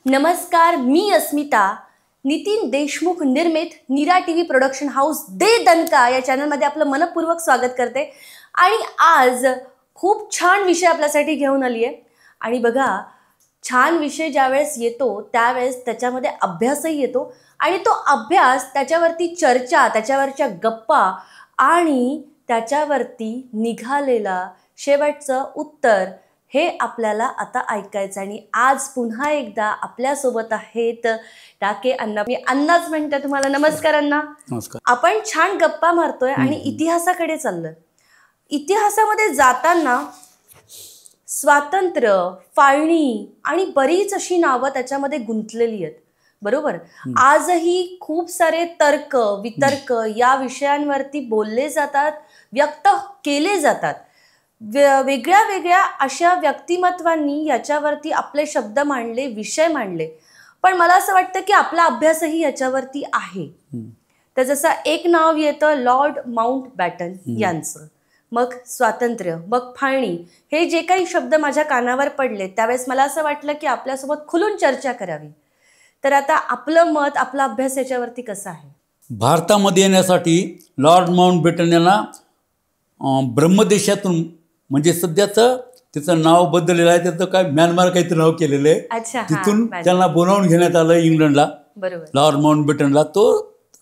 नमस्कार, मी अस्मिता. नितीन देशमुख निर्मित Nira TV production house दे दणका या चॅनलमध्ये आपलं मनपूर्वक स्वागत करते. आणि आज खूप छान विषय आपल्यासाठी घेऊन आली आहे. आणि बघा, छान विषय ज्यावेळेस येतो त्यावेळेस त्याच्यामध्ये अभ्यासही येतो आणि तो अभ्यास, त्याच्यावरती चर्चा, त्याच्यावरच्या गप्पा आणि त्याच्यावरती निघालेला शेवटचं उत्तर हे आपल्याला आता ऐकायचं. आणि आज पुन्हा एकदा आपल्यासोबत आहेत टाके अण्णा. मी अण्णाच म्हणते तुम्हाला. नमस्कार अण्णा. नमस्कार. आपण छान गप्पा मारतोय आणि इतिहासाकडे चाललोय. इतिहासामध्ये जाताना स्वातंत्र्य, फाळणी आणि बरीच अशी नावं त्याच्यामध्ये गुंतलेली आहेत, बरोबर. आजही खूप सारे तर्क वितर्क या विषयांवरती बोलले जातात, व्यक्त केले जातात. वेगळ्या वेगळ्या अशा व्यक्तिमत्वांनी याच्यावरती आपले शब्द मांडले, विषय मांडले. पण मला असं वाटतं की आपला अभ्यासही याच्यावरती आहे. तर जसं एक नाव येतं लॉर्ड माउंटबॅटन यांचं, मग स्वातंत्र्य, मग फाळणी, हे जे काही शब्द माझ्या कानावर पडले त्यावेळेस मला असं वाटलं की आपल्यासोबत खुलून चर्चा करावी. तर आता आपलं मत, आपला अभ्यास याच्यावरती कसा आहे? भारतामध्ये येण्यासाठी लॉर्ड माउंटबॅटन यांना ब्रह्मदेशातून, म्हणजे सध्याचं त्याचं नाव बदललेलं आहे, त्याचं काय म्यानमार काहीतरी नाव केलेलं आहे. अच्छा. तिथून त्यांना बोलावून घेण्यात आलं इंग्लंडला. बरोबर. लॉर्ड माउंटबॅटनला तो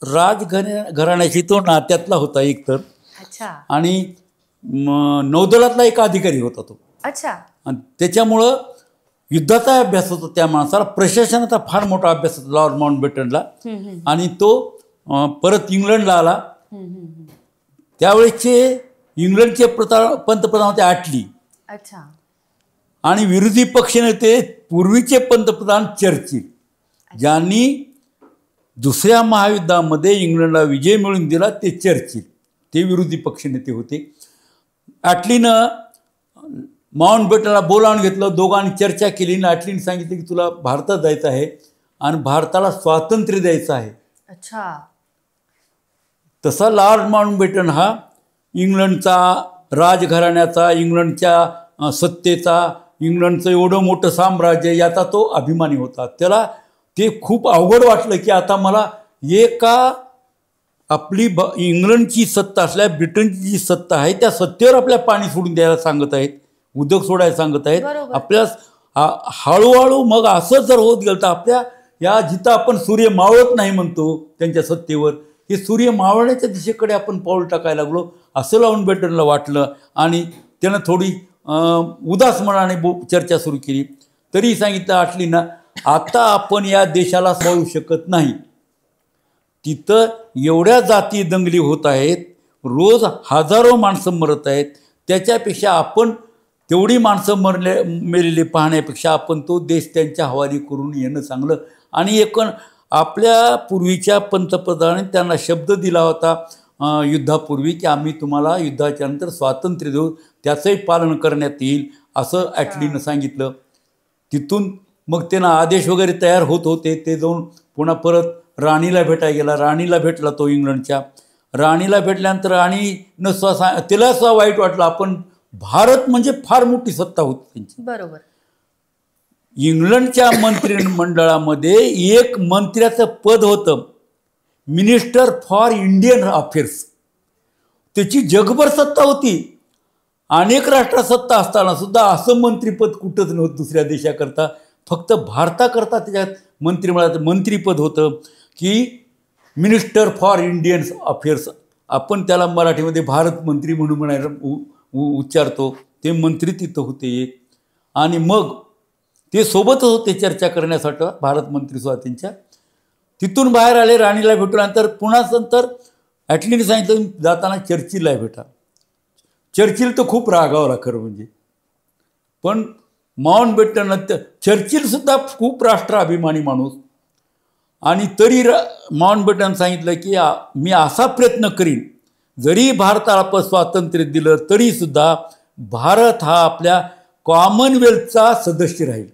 राजघराण्याशी तो नात्यातला होता एकतर. अच्छा. आणि नौदलातला एक अधिकारी होता तो. अच्छा. आणि त्याच्यामुळं युद्धाचा अभ्यास होता त्या माणसाला, प्रशासनाचा फार मोठा अभ्यास होता लॉर्ड माउंटबॅटनला. आणि तो परत इंग्लंडला आला. त्यावेळेसचे इंग्लंडचे पंतप्रधान होते ॲटली. अच्छा. आणि विरोधी पक्षनेते पूर्वीचे पंतप्रधान चर्चिल, ज्यांनी दुसऱ्या महायुद्धामध्ये इंग्लंडला विजय मिळवून दिला, ते चर्चिल, ते विरोधी पक्षनेते होते. ॲटलीनं माउंटबॅटनला बोलावून घेतलं, दोघांनी चर्चा केली. आणि ॲटलीने सांगितलं की तुला भारतात जायचं आहे आणि भारताला स्वातंत्र्य द्यायचं आहे. अच्छा. तसा लॉर्ड माउंटबॅटन हा इंग्लंडचा राजघराण्याचा, इंग्लंडच्या सत्तेचा, इंग्लंडचं एवढं मोठं साम्राज्य, याचा तो अभिमानी होता. त्याला ते खूप अवघड वाटलं की आता मला एका आपली इंग्लंडची सत्ता असल्या ब्रिटनची जी सत्ता आहे त्या सत्तेवर आपल्या पाणी सोडून द्यायला सांगत आहेत, उद्योग सोडायला सांगत आहेत आपल्या. हळूहळू मग असं जर होत गेलं तर आपल्या या जिथं आपण सूर्य मावळत नाही म्हणतो त्यांच्या सत्तेवर, हे सूर्य मावळण्याच्या दिशेकडे आपण पाऊल टाकायला लागलो, असं माउंटबॅटनला वाटलं. आणि त्यानं थोडी उदास मनाने चर्चा सुरू केली. तरी सांगितलं ॲटलीना, आता आपण या देशाला सांभाळू शकत नाही. तिथं एवढ्या जाती दंगली होत आहेत, रोज हजारो माणसं मरत आहेत, त्याच्यापेक्षा आपण तेवढी माणसं मेलेली पाहण्यापेक्षा आपण तो देश त्यांच्या हवाली करून येणं चांगलं. आणि आपल्या पूर्वीच्या पंतप्रधानांनी त्यांना शब्द दिला होता युद्धापूर्वी की आम्ही तुम्हाला युद्धाच्या नंतर स्वातंत्र्य देऊ, त्याचंही पालन करण्यात येईल, असं ॲटलीनं सांगितलं. तिथून मग त्यांना आदेश वगैरे तयार होत होते. ते जाऊन पुन्हा परत राणीला भेटायला गेला. राणीला भेटला तो इंग्लंडच्या. राणीला भेटल्यानंतर राणीनं तिला सुद्धा वाईट वाटलं. आपण भारत म्हणजे फार मोठी सत्ता होती त्यांची. बरोबर. इंग्लंडच्या मंत्रिमंडळामध्ये एक मंत्र्याचं पद होतं, मिनिस्टर फॉर इंडियन अफेअर्स. त्याची जगभर सत्ता होती. अनेक राष्ट्रात सत्ता असताना सुद्धा असं मंत्रिपद कुठंच नव्हतं दुसऱ्या देशाकरता. फक्त भारताकरता त्याच्यात मंत्रिमंडळाचं मंत्रिपद होतं की मिनिस्टर फॉर इंडियन अफेअर्स. आपण त्याला मराठीमध्ये भारत मंत्री म्हणून म्हणायला उच्चारतो. ते मंत्री तिथं होते एक. आणि मग ते सोबतच होते चर्चा करण्यासाठी, भारत मंत्रीसुद्धा त्यांच्या. तिथून बाहेर आले, राणीला भेटल्यानंतर पुन्हा नंतर ॲटलीने सांगितलं जाताना चर्चिलला भेटा. चर्चिल तर खूप रागावला खरं म्हणजे. पण माउंटबॅटन, चर्चिलसुद्धा खूप राष्ट्राभिमानी माणूस. आणि तरी माउंटबॅटन सांगितलं की मी असा प्रयत्न करीन, जरी भारताला आपण स्वातंत्र्य दिलं तरीसुद्धा भारत हा आपल्या कॉमनवेल्थचा सदस्य राहील.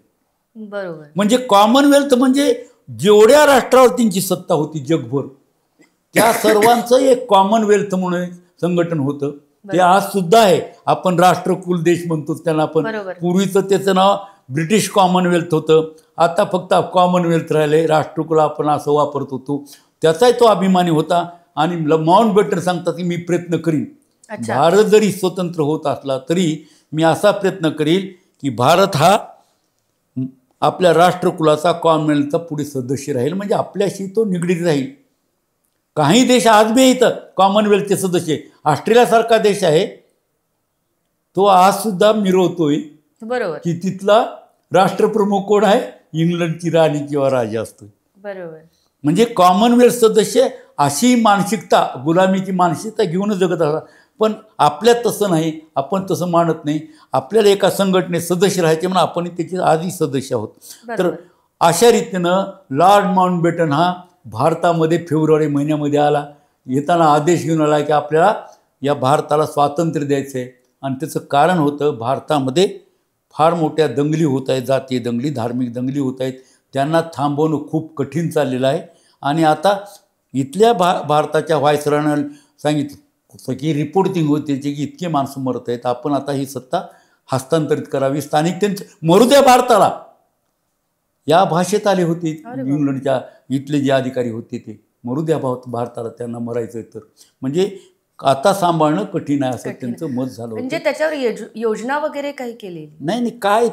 बरोबर. म्हणजे कॉमनवेल्थ म्हणजे जेवढ्या राष्ट्रावर त्यांची सत्ता होती जगभर, त्या सर्वांचं एक कॉमनवेल्थ म्हणून संघटन होतं. ते आज सुद्धा आहे. आपण राष्ट्रकुल देश म्हणतो त्यांना. आपण पूर्वीचं त्याचं नाव ब्रिटिश कॉमनवेल्थ होतं, आता फक्त कॉमनवेल्थ राहिले, राष्ट्रकुल आपण असं वापरत होतो, त्याचाही तो अभिमानी होता. आणि माउंटबॅटन सांगतात की मी प्रयत्न करीन, अच्छा. भारत जरी स्वतंत्र होत असला तरी मी असा प्रयत्न करील की भारत हा आपल्या राष्ट्रकुलाचा कॉमनवेल्थचा पुढे सदस्य राहील, म्हणजे आपल्याशी तो निगडीत राहील. काही देश आज बी येतात कॉमनवेल्थचे सदस्य, ऑस्ट्रेलियासारखा देश आहे तो आज सुद्धा मिरवतोय बरोबर की तिथला राष्ट्रप्रमुख कोण आहे, इंग्लंडची राणी किंवा राजा असतोय. बरोबर. म्हणजे कॉमनवेल्थ सदस्य अशी मानसिकता, गुलामीची मानसिकता घेऊनच जगत असतात. पण आपल्यात तसं नाही, आपण तसं मानत नाही. आपल्याला एका संघटनेत सदस्य राहायचे म्हणून आपण त्याचे आधी सदस्य आहोत. तर अशा रीतीनं लॉर्ड माउंटबॅटन हा भारतामध्ये फेब्रुवारी महिन्यामध्ये आला, येताना आदेश घेऊन आला की आपल्याला या भारताला स्वातंत्र्य द्यायचं आहे. आणि त्याचं कारण होतं, भारतामध्ये फार मोठ्या दंगली होत आहेत, जातीय दंगली, धार्मिक दंगली होत आहेत, त्यांना थांबवणं खूप कठीण चाललेलं आहे. आणि आता इथल्या भारताच्या व्हायसरॉयनं सांगितलं की रिपोर्टिंग होते त्याची की इतके माणसं मरत आहेत, आपण आता ही सत्ता हस्तांतरित करावी, स्थानिक त्यांचं मरू द्या भारताला, या भाषेत आले होते. इंग्लंडच्या इथले जे अधिकारी होते ते मरू द्या भारताला, त्यांना मरायचं तर. म्हणजे आता सांभाळणं कठीण आहे असं त्यांचं मत झालं. म्हणजे त्याच्यावर योजना वगैरे काही केली नाही, काय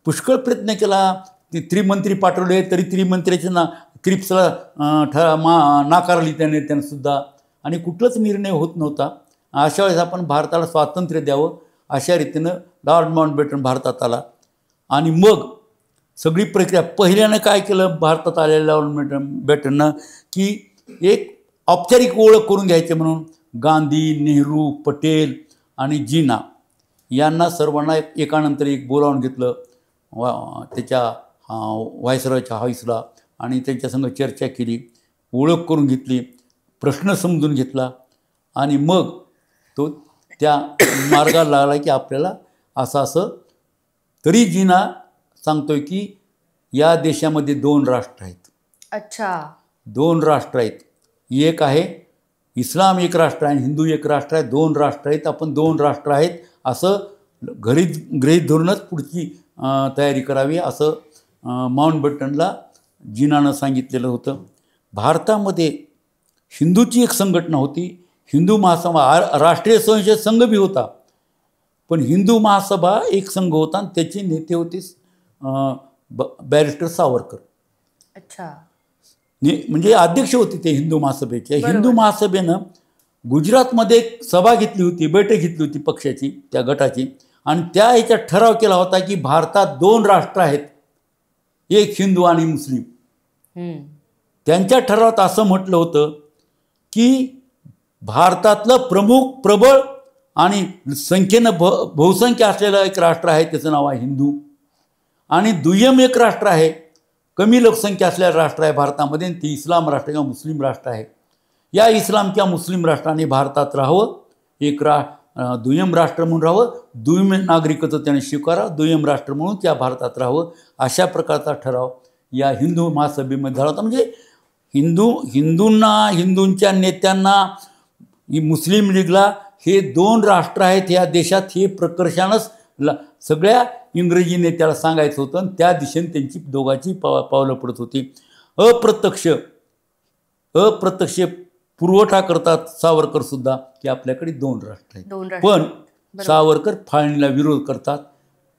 पुष्कळ प्रयत्न केला. त्रिमंत्री पाठवले तरी त्रिमंत्र्याचे क्रिप्सला नाकारली त्यांना सुद्धा, आणि कुठलाच निर्णय होत नव्हता. अशा वेळेस आपण भारताला स्वातंत्र्य द्यावं अशा रीतीनं लॉर्ड माउंटबॅटन भारतात आला. आणि मग सगळी प्रक्रिया पहिल्यानं काय केलं भारतात आलेल्या लॉर्ड माउंटबॅटननं की एक औपचारिक ओळख करून घ्यायची म्हणून गांधी, नेहरू, पटेल आणि जिना यांना सर्वांना एकानंतर एक बोलावून घेतलं त्याच्या व्हायसरॉयच्या हाऊसला, आणि त्यांच्यासंग चर्चा केली, ओळख करून घेतली, प्रश्न समजून घेतला. आणि मग तो त्या मार्गाला लागला की आपल्याला असं तरी जिना सांगतोय की या देशामध्ये 2 राष्ट्र आहेत. अच्छा. 2 राष्ट्र आहेत, एक आहे इस्लाम एक राष्ट्र आहे, हिंदू एक राष्ट्र आहे, 2 राष्ट्र आहेत, आपण 2 राष्ट्र आहेत असं गृहीत धरूनच पुढची तयारी करावी असं माउंटबॅटनला जिनानं सांगितलेलं होतं. भारतामध्ये हिंदूची एक संघटना होती, हिंदू महासभा, राष्ट्रीय स्वयंसेवक संघ बी होता, पण हिंदू महासभा एक संघ होता आणि त्याचे नेते होते बॅरिस्टर सावरकर. अच्छा. म्हणजे अध्यक्ष होते ते हिंदू महासभेचे. हिंदू महासभेनं गुजरातमध्ये एक सभा घेतली होती, बैठक घेतली होती पक्षाची, त्या गटाची, आणि त्या ह्याच्यात ठराव केला होता की भारतात 2 राष्ट्र आहेत, एक हिंदू आणि मुस्लिम. त्यांच्या ठरावात असं म्हटलं होतं की भारतातलं प्रमुख, प्रबळ आणि संख्येनं बहुसंख्य असलेलं एक राष्ट्र आहे, त्याचं नाव आहे हिंदू. आणि दुय्यम एक राष्ट्र आहे, कमी लोकसंख्या असलेलं राष्ट्र आहे भारतामध्ये, ती इस्लाम राष्ट्र किंवा मुस्लिम राष्ट्र आहे. या इस्लाम किंवा मुस्लिम राष्ट्राने भारतात राहावं, एक दुय्यम राष्ट्र म्हणून राहावं, दुय्यम नागरिकत्व त्याने स्वीकारावं, दुय्यम राष्ट्र म्हणून त्या भारतात राहावं, अशा प्रकारचा ठराव या हिंदू महासभेमध्ये झाला होता. म्हणजे हिंदूंना, हिंदूंच्या नेत्यांना, मुस्लिम लीगला हे 2 राष्ट्र आहेत या देशात हे प्रकर्षानच सगळ्या इंग्रजी नेत्याला सांगायचं होतं, आणि त्या दिशेने त्यांची दोघांची पावलं पडत होती. अप्रत्यक्ष पुरवठा करतात सावरकर सुद्धा की आपल्याकडे 2 राष्ट्र आहेत, पण सावरकर फाळणीला विरोध करतात.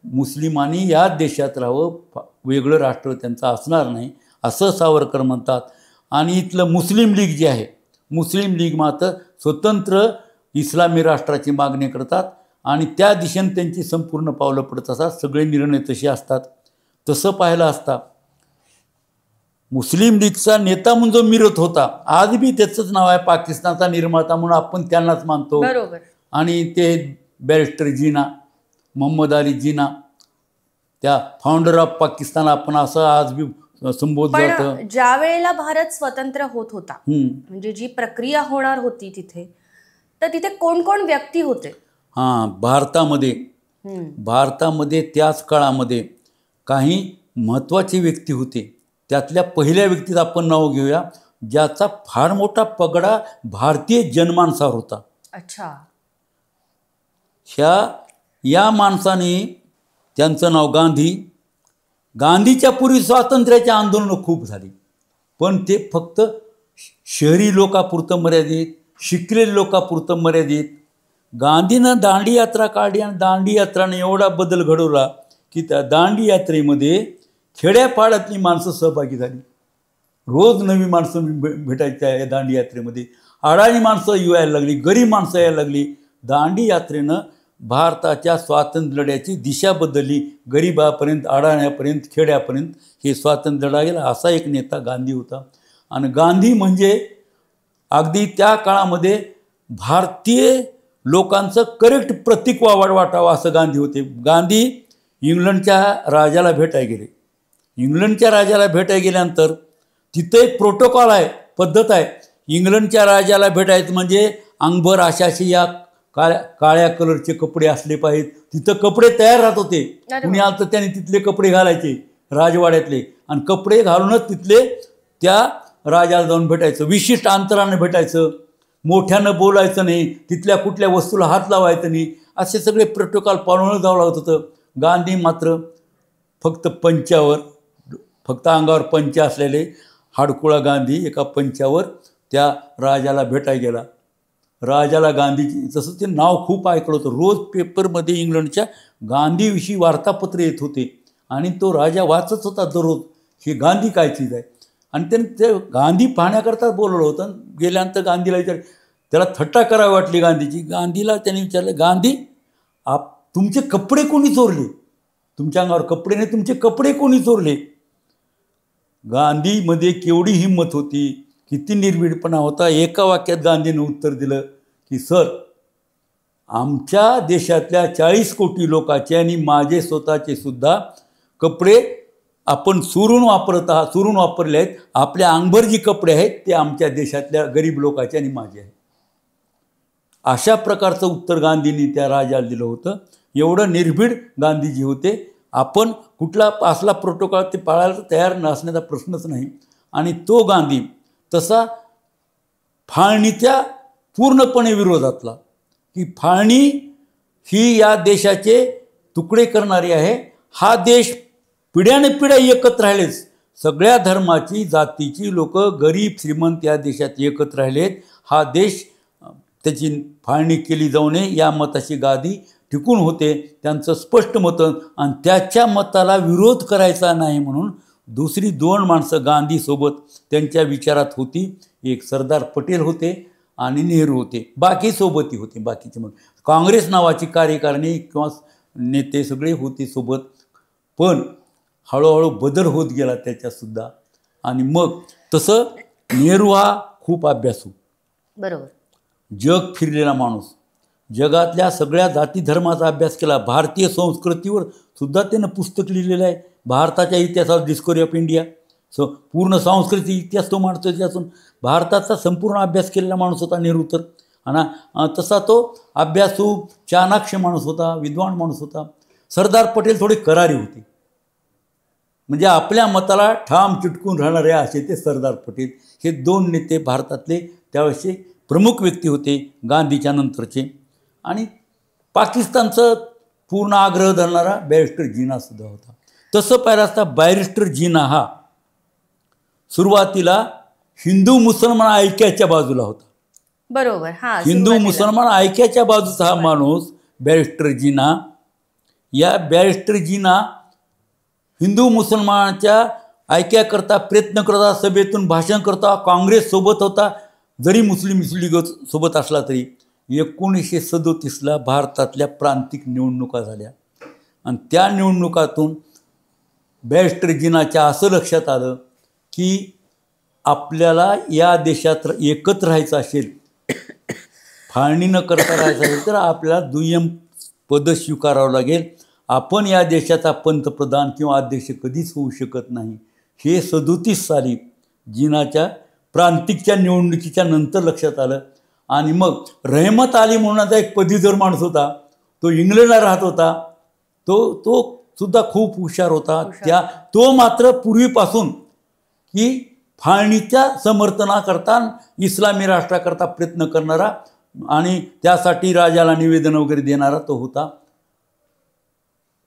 मुस्लिमांनी या देशात राहावं, वेगळं राष्ट्र त्यांचं असणार नाही असं सावरकर म्हणतात. आणि इथलं मुस्लिम लीग जे आहे, मुस्लिम लीग मात्र स्वतंत्र इस्लामी राष्ट्राची मागणी करतात, आणि त्या दिशेने त्यांची संपूर्ण पावलं पडत असतात, सगळे निर्णय तसे असतात. तसं पाहायला असता मुस्लिम लीगचा नेता म्हणून जो मिरत होता, आज बी त्याचंच नाव आहे, पाकिस्तानचा निर्माता म्हणून आपण त्यांनाच मानतो. आणि ते बॅरिस्टर जिना, मोहम्मद अली जिना, त्या फाउंडर ऑफ पाकिस्तान आपण असं आज बी संबोधलं जातं. ज्या वेळेला भारत स्वतंत्र होत होता, म्हणजे जी प्रक्रिया होणार होती तिथे, तर तिथे कोण कोण व्यक्ती होते? भारतामध्ये त्याच काळामध्ये काही महत्त्वाचे व्यक्ती होते. त्यातल्या पहिल्या व्यक्तीचं आपण नाव घेऊया, ज्याचा फार मोठा पगडा भारतीय जनमानसावर होता. अच्छा. या माणसाने, त्यांचं नाव गांधी, गांधीच्या पूर्वी स्वातंत्र्याचे आंदोलनं खूप झाली, पण ते फक्त शहरी लोकापुरतं मर्यादित, शिकलेल्या लोकापुरतं मर्यादित. गांधीनं दांडी यात्रा काढली आणि दांडी यात्राने एवढा बदल घडवला की त्या दांडी यात्रेमध्ये खेड्यापाड्यातली माणसं सहभागी झाली. रोज नवी माणसं भेटायची या दांडी यात्रेमध्ये. अडाणी माणसं यायला लागली, गरीब माणसं यायला लागली. दांडी यात्रेनं भारताच्या स्वातंत्र्य लढ्याची दिशा बदलली. गरिबापर्यंत, अडाण्यापर्यंत, खेड्यापर्यंत हे स्वातंत्र्य लढा गेला. असा एक नेता गांधी होता. आणि गांधी म्हणजे अगदी त्या काळामध्ये भारतीय लोकांचं करेक्ट प्रतीक वाटावं असं गांधी होते. गांधी इंग्लंडच्या राजाला भेटायला गेले. इंग्लंडच्या राजाला भेटायला गेल्यानंतर तिथं एक प्रोटोकॉल आहे, पद्धत आहे. इंग्लंडच्या राजाला भेटायचं म्हणजे अंगभर अशाशी या काळ्या कलरचे कपडे असले पाहिजेत. तिथं कपडे तयार राहत होते. कुणी आलं तर त्याने तिथले कपडे घालायचे राजवाड्यातले, आणि कपडे घालूनच तिथले त्या राजाला जाऊन भेटायचं. विशिष्ट अंतरानं भेटायचं, मोठ्यानं बोलायचं नाही, तिथल्या कुठल्या वस्तूला हात लावायचं नाही. असे सगळे प्रोटोकॉल पाळून जावं लागत होतं. गांधी मात्र फक्त पंचावर, फक्त अंगावर पंचा असलेले हाडकुळा गांधी एका पंचावर त्या राजाला भेटायला गेला. राजाला गांधीजी, तसं ते नाव खूप ऐकलं होतं. रोज पेपरमध्ये इंग्लंडच्या गांधीविषयी वार्तापत्र येत होते आणि तो राजा वाचत होता दररोज, हे गांधी काय चीज आहे. आणि त्याने ते गांधी पाहण्याकरता बोलवलं होतं. गेल्यानंतर गांधीला त्याला थट्टा करावी वाटली गांधीची. गांधीला त्याने विचारलं, गांधी तुमचे कपडे कोणी चोरले? तुमच्या अंगावर कपडे नाही, तुमचे कपडे कोणी चोरले? गांधीमध्ये केवढी हिंमत होती, किती निर्भीडपणा होता. एका वाक्यात गांधीनं उत्तर दिलं की सर, आमच्या देशातल्या 40 कोटी लोकांचे आणि माझे स्वतःचे सुद्धा कपडे आपण चोरून वापरले आहेत. आपल्या अंगभर जी कपडे आहेत ते आमच्या देशातल्या गरीब लोकांचे आणि माझे आहेत. अशा प्रकारचं उत्तर गांधींनी त्या राजाला दिलं होतं. एवढं निर्भीड गांधीजी होते. आपण कुठला असला प्रोटोकॉल ते पाळायला तयार नसण्याचा प्रश्नच नाही. आणि तो गांधी तसा फाळणीच्या पूर्णपणे विरोधातला, की फाळणी ही या देशाचे तुकडे करणारी आहे. हा देश पिढ्याने पिढ्या एकत्र राहिलेच, सगळ्या धर्माची, जातीची लोक, गरीब श्रीमंत या देशात एकत्र राहिलेत. हा देश, त्याची फाळणी केली जाऊ नये या मताची गांधी टिकून होते. त्यांचं स्पष्ट मत, आणि त्याच्या मताला विरोध करायचा नाही म्हणून दुसरी 2 माणसं गांधीसोबत त्यांच्या विचारात होती. एक सरदार पटेल होते आणि नेहरू होते. बाकी सोबतही होते. बाकीचे मग काँग्रेस नावाची कार्यकारिणी किंवा नेते सगळे होते सोबत. पण हळूहळू बदल होत गेला त्याच्यातसुद्धा. आणि मग तसं नेहरू हा खूप अभ्यासू, बरोबर, जग फिरलेला माणूस, जगातल्या सगळ्या जाती धर्माचा अभ्यास केला. भारतीय संस्कृतीवर सुद्धा त्यानं पुस्तक लिहिलेलं आहे. भारताच्या इतिहासात डिस्कवरी ऑफ इंडिया, पूर्ण सांस्कृतिक इतिहास तो मांडतो. त्यातून भारताचा संपूर्ण अभ्यास केलेला माणूस होता नेहरू तर. आणि तसा तो अभ्यासू, चाणाक्ष माणूस होता, विद्वान माणूस होता. सरदार पटेल थोडे करारी होते, म्हणजे आपल्या मताला ठाम चिटकून राहणारे असे ते सरदार पटेल. हे 2 नेते भारतातले त्यावेळेचे प्रमुख व्यक्ती होते गांधीच्या नंतरचे. आणि पाकिस्तानचं पूर्ण आग्रह धरणारा बॅरिस्टर जिनासुद्धा होता. तसं पाहिलं असता बॅरिस्टर जिना हा सुरुवातीला हिंदू मुसलमान ऐक्याच्या बाजूला होता. बरोबर, हा, हिंदू मुसलमान ऐक्याच्या बाजूचा हा माणूस बॅरिस्टर जिना. या बॅरिस्टर जिना हिंदू मुसलमानाच्या ऐक्याकरता प्रयत्न करता, सभेतून भाषण करता, काँग्रेससोबत होता. जरी मुस्लिम लीग सोबत असला तरी 1937ला भारतातल्या प्रांतिक निवडणुका झाल्या. आणि त्या निवडणुकातून बॅरिस्टर जिनाच्या असं लक्षात आलं की आपल्याला या देशात एकत्र राहायचं असेल, फाळणी न करता राहायचं असेल, तर आपल्याला दुय्यम पद स्वीकारावं लागेल. आपण या देशाचा पंतप्रधान किंवा अध्यक्ष कधीच होऊ शकत नाही. हे 37 साली जिनाच्या प्रांतिकच्या निवडणुकीच्या नंतर लक्षात आलं. आणि मग रहमत अली म्हणून एक पदवीधर माणूस होता, तो इंग्लंडला राहत होता. तो सुद्धा खूप हुशार होता. तो मात्र पूर्वीपासून की फाळणीच्या समर्थनाकरता, इस्लामी राष्ट्राकरता प्रयत्न करणारा आणि त्यासाठी राजाला निवेदन वगैरे देणारा तो होता.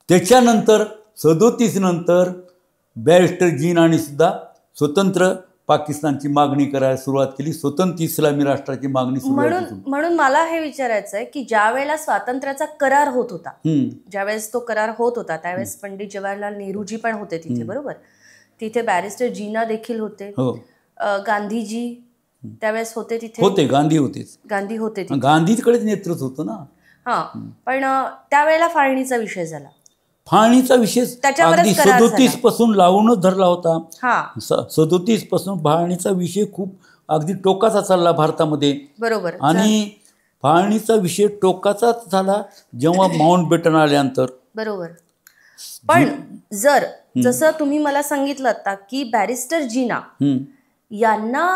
त्याच्यानंतर 37 नंतर बॅरिस्टर जिनाने सुद्धा स्वतंत्र पाकिस्तानची मागणी करायला सुरुवात केली, स्वतंत्र इस्लामी राष्ट्राची मागणी सुरुवात केली. म्हणून मला हे विचारायचं आहे की ज्या वेळेला स्वातंत्र्याचा करार होत होता, ज्यावेळेस तो करार होत होता त्यावेळेस पंडित जवाहरलाल नेहरूजी पण होते तिथे, बरोबर? तिथे बॅरिस्टर जीना देखील होते, गांधीजी त्यावेळेस होते तिथे, होते गांधी होते, गांधीकडेच नेतृत्व होतं ना. हा, पण त्यावेळेला फाळणीचा विषय झाला. फाळणीचा विषय अगदी 37 पासून लावूनच धरला होता. 37 पासून फाळणीचा विषय खूप अगदी टोकाचा चालला भारतामध्ये, बरोबर. आणि फाळणीचा विषय टोकाचाच झाला जेव्हा माउंटबॅटन आल्यानंतर, बरोबर. पण जर जसं तुम्ही मला सांगितलं आता की बॅरिस्टर जीना यांना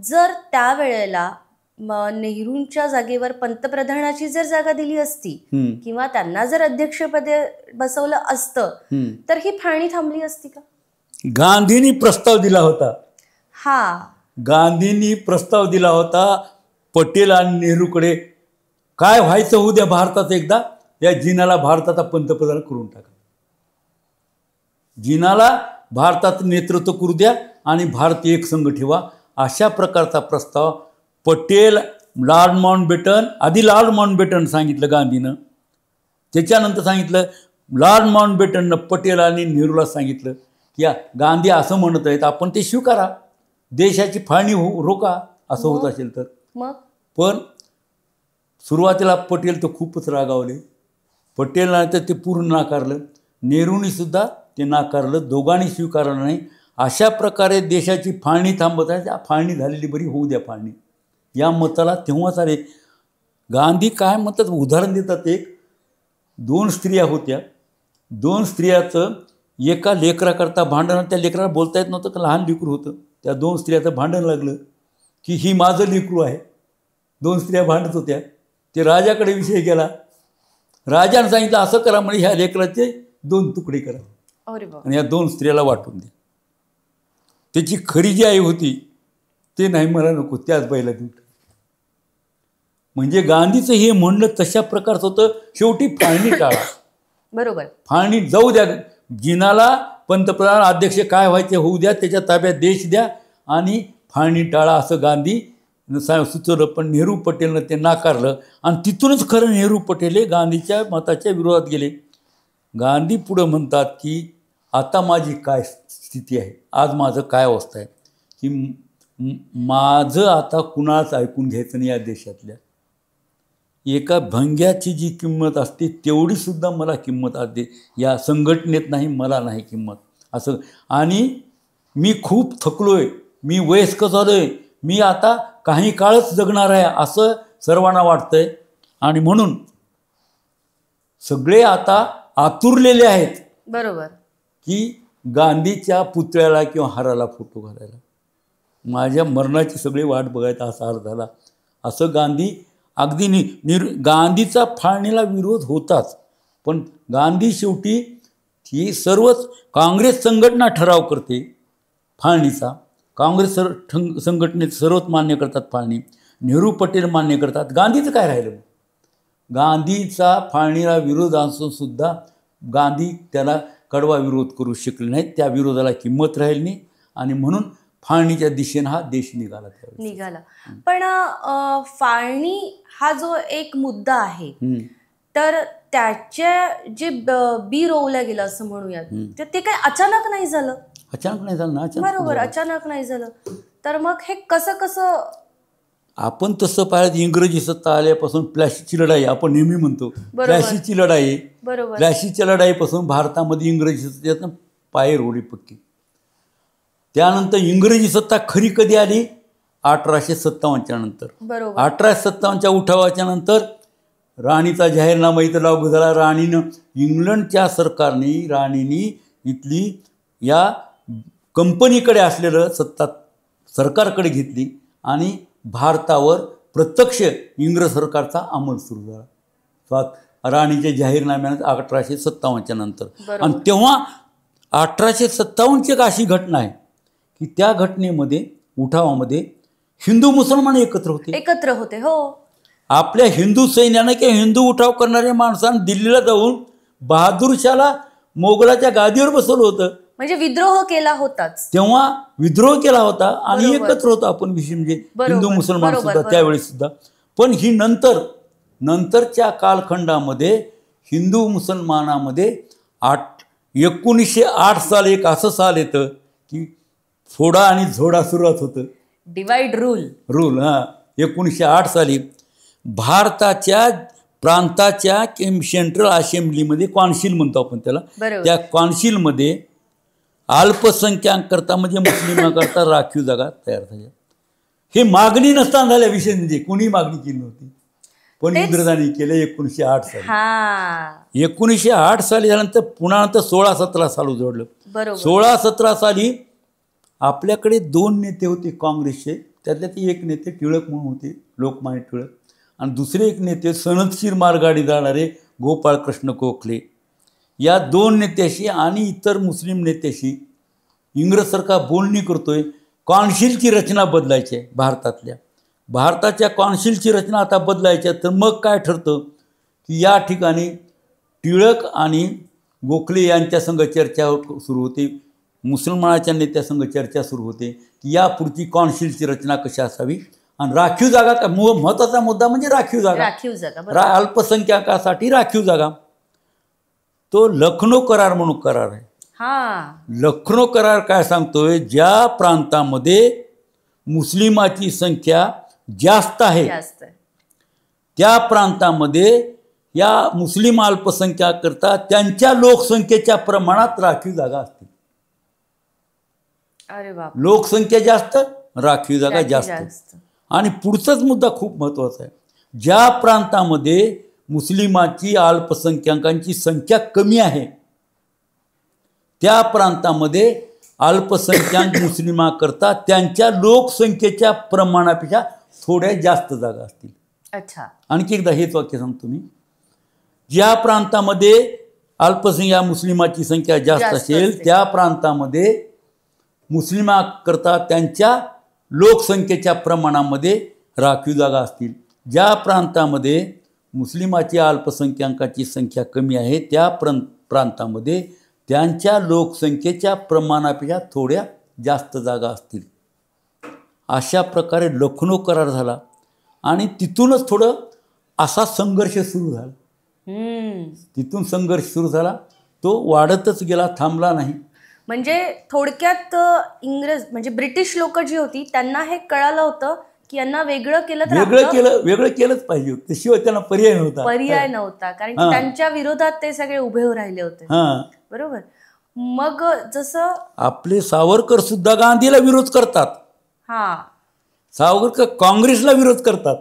जर त्यावेळेला नेहरूंच्या जागेवर पंतप्रधानाची जर जागा दिली असती किंवा त्यांना जर अध्यक्षपदे बसवलं असतं तर ही फाळणी थांबली असती का? गांधींनी प्रस्ताव दिला होता. गांधींनी प्रस्ताव दिला होता पटेल आणि नेहरूकडे, काय व्हायचं होऊ द्या भारतात, एकदा या जिनाला भारताचा पंतप्रधान करून टाका, जिनाला भारतात नेतृत्व करू द्या आणि भारत एक संघ ठेवा, अशा प्रकारचा प्रस्ताव पटेल, लॉर्ड माउंटबॅटन, आधी लॉर्ड माउंटबॅटन सांगितलं गांधीनं, त्याच्यानंतर सांगितलं लॉर्ड माउंटबॅटननं पटेल आणि नेहरूला सांगितलं की गांधी असं म्हणत आहेत, आपण ते स्वीकारा, देशाची फाळणी रोका असं होत असेल तर. पण सुरुवातीला पटेल तर खूपच रागावले, पटेलला तर ते पूर्ण नाकारलं, नेहरूंनी सुद्धा ते नाकारलं, दोघांनी स्वीकारलं नाही. अशा प्रकारे देशाची फाळणी थांबत आहे, फाळणी झालेली बरी, होऊ द्या फाळणी, या मताला तेव्हाच आले. गांधी काय म्हणतात, उदाहरण देतात, एक 2 स्त्रिया होत्या, 2 स्त्रियाचं एका लेकराकरता भांडण, त्या लेकराला बोलता येत नव्हतं, लहान लेकरू होतं, त्या 2 स्त्रियाचं भांडण लागलं की ही माझं लेकरू आहे. 2 स्त्रिया भांडत होत्या, ते राजाकडे विषय गेला, राजाने सांगितलं असं करा म्हणजे ह्या लेकराचे 2 तुकडे करा आणि या 2 स्त्रियाला वाटून द्या. त्याची खरी जी आई होती ते नाही, मला नको, त्याच बाईला देऊ. म्हणजे गांधीचं हे म्हणणं तशा प्रकारचं होतं. शेवटी फाळणी टाळा, बरोबर, फाळणी जाऊ द्या, जिनाला पंतप्रधान अध्यक्ष काय व्हायचे होऊ द्या, त्याच्या ताब्यात देश द्या आणि फाळणी टाळा असं गांधी सुचवलं. पण नेहरू पटेलनं ते नाकारलं आणि तिथूनच खरं नेहरू पटेल हे गांधीच्या मताच्या विरोधात गेले. गांधी पुढं म्हणतात की आता माझी काय स्थिती आहे, आज माझं काय अवस्था आहे की माझं आता कुणाच ऐकून घ्यायचं नाही, या देशातल्या एका भंग्याची जी किंमत असते तेवढीसुद्धा मला किंमत असते, या संघटनेत नाही, मला नाही किंमत असं. आणि मी खूप थकलोय, मी वयस्क झालोय, मी आता काही काळच जगणार आहे असं सर्वांना वाटतंय. आणि म्हणून सगळे आता आतुरलेले आहेत, बरोबर, की गांधीच्या पुतळ्याला किंवा हाराला फोटो घालायला, माझ्या मरणाची सगळी वाट बघायचा असा अर्थ झाला. असं गांधी अगदी गांधीचा फाळणीला विरोध होताच, पण गांधी शेवटी ही सर्वच काँग्रेस संघटना ठराव करते फाळणीचा, काँग्रेस संघटनेत सर्वच मान्य करतात फाळणी, नेहरू पटेल मान्य करतात. गांधीचं काय राहिलं? गांधीचा फाळणीला विरोध असूनसुद्धा गांधी त्याला कडवा विरोध करू शकले नाहीत, त्या विरोधाला किंमत राहिली नाही आणि म्हणून फाळणीच्या दिशेने हा देश निघाला. पण फाळणी हा जो एक मुद्दा आहे, तर त्याच्या जे बी रोवल्या गेलं असं म्हणूयात, तर ते काय अचानक नाही झालं? अचानक नाही झालं ना, बरोबर, अचानक नाही झालं. तर मग हे कसं आपण तसं पाहिलं, इंग्रजी सत्ता आल्यापासून प्लासीची लढाई आपण नेहमी म्हणतो, प्लासीची लढाई, बरोबर, प्लासीच्या लढाईपासून भारतामध्ये इंग्रजी सत्तेतनं पाय रोवली पक्की. त्यानंतर इंग्रजी सत्ता खरी कधी आली? 1857च्या नंतर. 1857च्या उठावाच्या नंतर राणीचा जाहीरनामा इथं लागू झाला. इंग्लंडच्या सरकारने, राणीने इथली या कंपनीकडे असलेलं सत्ता सरकारकडे घेतली आणि भारतावर प्रत्यक्ष इंग्रज सरकारचा अंमल सुरू झाला राणीच्या जाहीरनाम्यानं 1857च्या नंतर. आणि तेव्हा 1857ची एक अशी घटना आहे की त्या घटनेमध्ये, उठावामध्ये हिंदू मुसलमान एकत्र होते. हो, आपल्या हिंदू सैन्यानं किंवा हिंदू उठाव करणाऱ्या माणसानं दिल्लीला जाऊन बहादूर शाहला मोगलाच्या गादीवर बसवलं होतं. म्हणजे विद्रोह केला होताच. तेव्हा विद्रोह केला होता आणि बरोबर. एकत्र होतो आपण विषय म्हणजे बरोबर, हिंदू मुसलमान बरोबर, सुद्धा त्यावेळेस सुद्धा. पण ही नंतरच्या कालखंडामध्ये हिंदू मुसलमानामध्ये 1908 साल एक असं साल येतं की फोडा आणि झोडा सुरुवात होतं. Divide rule. 1908 साली भारताच्या प्रांताच्या सेंट्रल असेंब्लीमध्ये कॉन्सिल म्हणतो आपण त्याला, बरोबर. त्या कॉन्सिलमध्ये अल्पसंख्याकरता म्हणजे मुस्लिमाकरता राखीव जागा तयार झाल्या. हे मागणी नसताना झाल्या विषय, म्हणजे कोणी मागणी केली नव्हती, पण इंग्रजांनी केलं 1908 साली. 1908 साली झाल्यानंतर पुन्हा नंतर 16-17 साल जोडलं. बरोबर. 16-17 साली आपल्याकडे 2 नेते होते काँग्रेसचे. त्यातले ते एक नेते टिळक म्हणून होते, लोकमान्य टिळक, आणि दुसरे एक नेते सनदशीर मार्गाडी जाणारे गोपाळकृष्ण गोखले. या 2 नेत्याशी आणि इतर मुस्लिम नेत्याशी इंग्रज सरकार बोलणी करतोय. कॉन्सिलची रचना बदलायची आहे भारताच्या कॉन्सिलची रचना आता बदलायची आहे. तर मग काय ठरतं की या ठिकाणी टिळक आणि गोखले यांच्या संघ चर्चा सुरू होते, मुसलमानाच्या नेत्यासंघ चर्चा सुरू होते की या पुढची कॉन्सिलची रचना कशी असावी. आणि राखीव जागा का महत्त्वाचा मुद्दा म्हणजे राखीव जागा, अल्पसंख्याकासाठी राखीव जागा. तो लखनौ करार म्हणून करार आहे. लखनौ करार काय सांगतोय, ज्या प्रांतामध्ये मुस्लिमाची संख्या जास्त आहे त्या प्रांतामध्ये या मुस्लिम अल्पसंख्याकरता त्यांच्या लोकसंख्येच्या प्रमाणात राखीव जागा असतील. लोकसंख्या जास्त, राखीव जागा जास्त. आणि पुढचाच मुद्दा खूप महत्त्वाचा आहे, ज्या प्रांतामध्ये मुस्लिमाची अल्पसंख्याकांची संख्या कमी आहे त्या प्रांतामध्ये अल्पसंख्याक मुस्लिमाकरता त्यांच्या लोकसंख्येच्या प्रमाणापेक्षा थोड्या जास्त जागा असतील. आणखी एकदा हेच वाक्य सांगतो मी, ज्या प्रांतामध्ये अल्पसंख्याक मुस्लिमाची संख्या जास्त असेल त्या प्रांतामध्ये मुस्लिमाकरता त्यांच्या लोकसंख्येच्या प्रमाणामध्ये राखीव जागा असतील. ज्या प्रांतामध्ये मुस्लिमाची अल्पसंख्याकांची संख्या कमी आहे त्या प्रांतामध्ये त्यांच्या लोकसंख्येच्या प्रमाणापेक्षा थोड्या जास्त जागा असतील. अशा प्रकारे लखनौ करार झाला आणि तिथूनच थोडं असा संघर्ष सुरू झाला. तिथून संघर्ष सुरू झाला, तो वाढतच गेला, थांबला नाही. म्हणजे थोडक्यात इंग्रज म्हणजे ब्रिटिश लोक जी होती त्यांना हे कळालं होतं की यांना वेगळं केलंच पाहिजे, त्याशिवाय त्यांना पर्याय नव्हता, कारण की त्यांच्या विरोधात ते सगळे उभे राहिले होते. बरोबर. मग जसं आपले सावरकर सुद्धा गांधीला विरोध करतात, सावरकर काँग्रेसला विरोध करतात.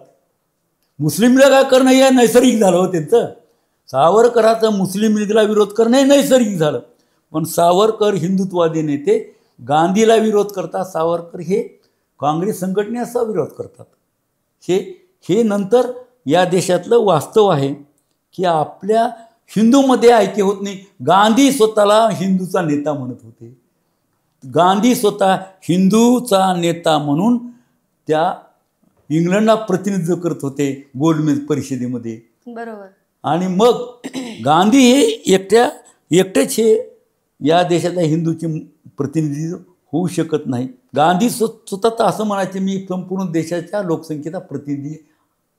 मुस्लिम लीगला करणं हे नैसर्गिक झालं हो त्यांचं. सावरकराचं मुस्लिम लीगला विरोध करणं हे नैसर्गिक झालं. पण सावरकर हिंदुत्ववादी नेते गांधीला विरोध करतात, सावरकर हे काँग्रेस संघटनेचा विरोध करतात. हे नंतर या देशातलं वास्तव आहे की आपल्या हिंदूमध्ये ऐक्य होत नाही. गांधी स्वतःला हिंदूचा नेता म्हणत होते. गांधी स्वतः हिंदूचा नेता म्हणून त्या इंग्लंडला प्रतिनिधित्व करत होते गोलमेज परिषदेमध्ये. बरोबर. आणि मग गांधी हे एकटेच हे या देशातल्या हिंदूचे प्रतिनिधी होऊ शकत नाही. गांधी स्वतः तर असं म्हणायचे, मी संपूर्ण देशाच्या लोकसंख्येचा प्रतिनिधी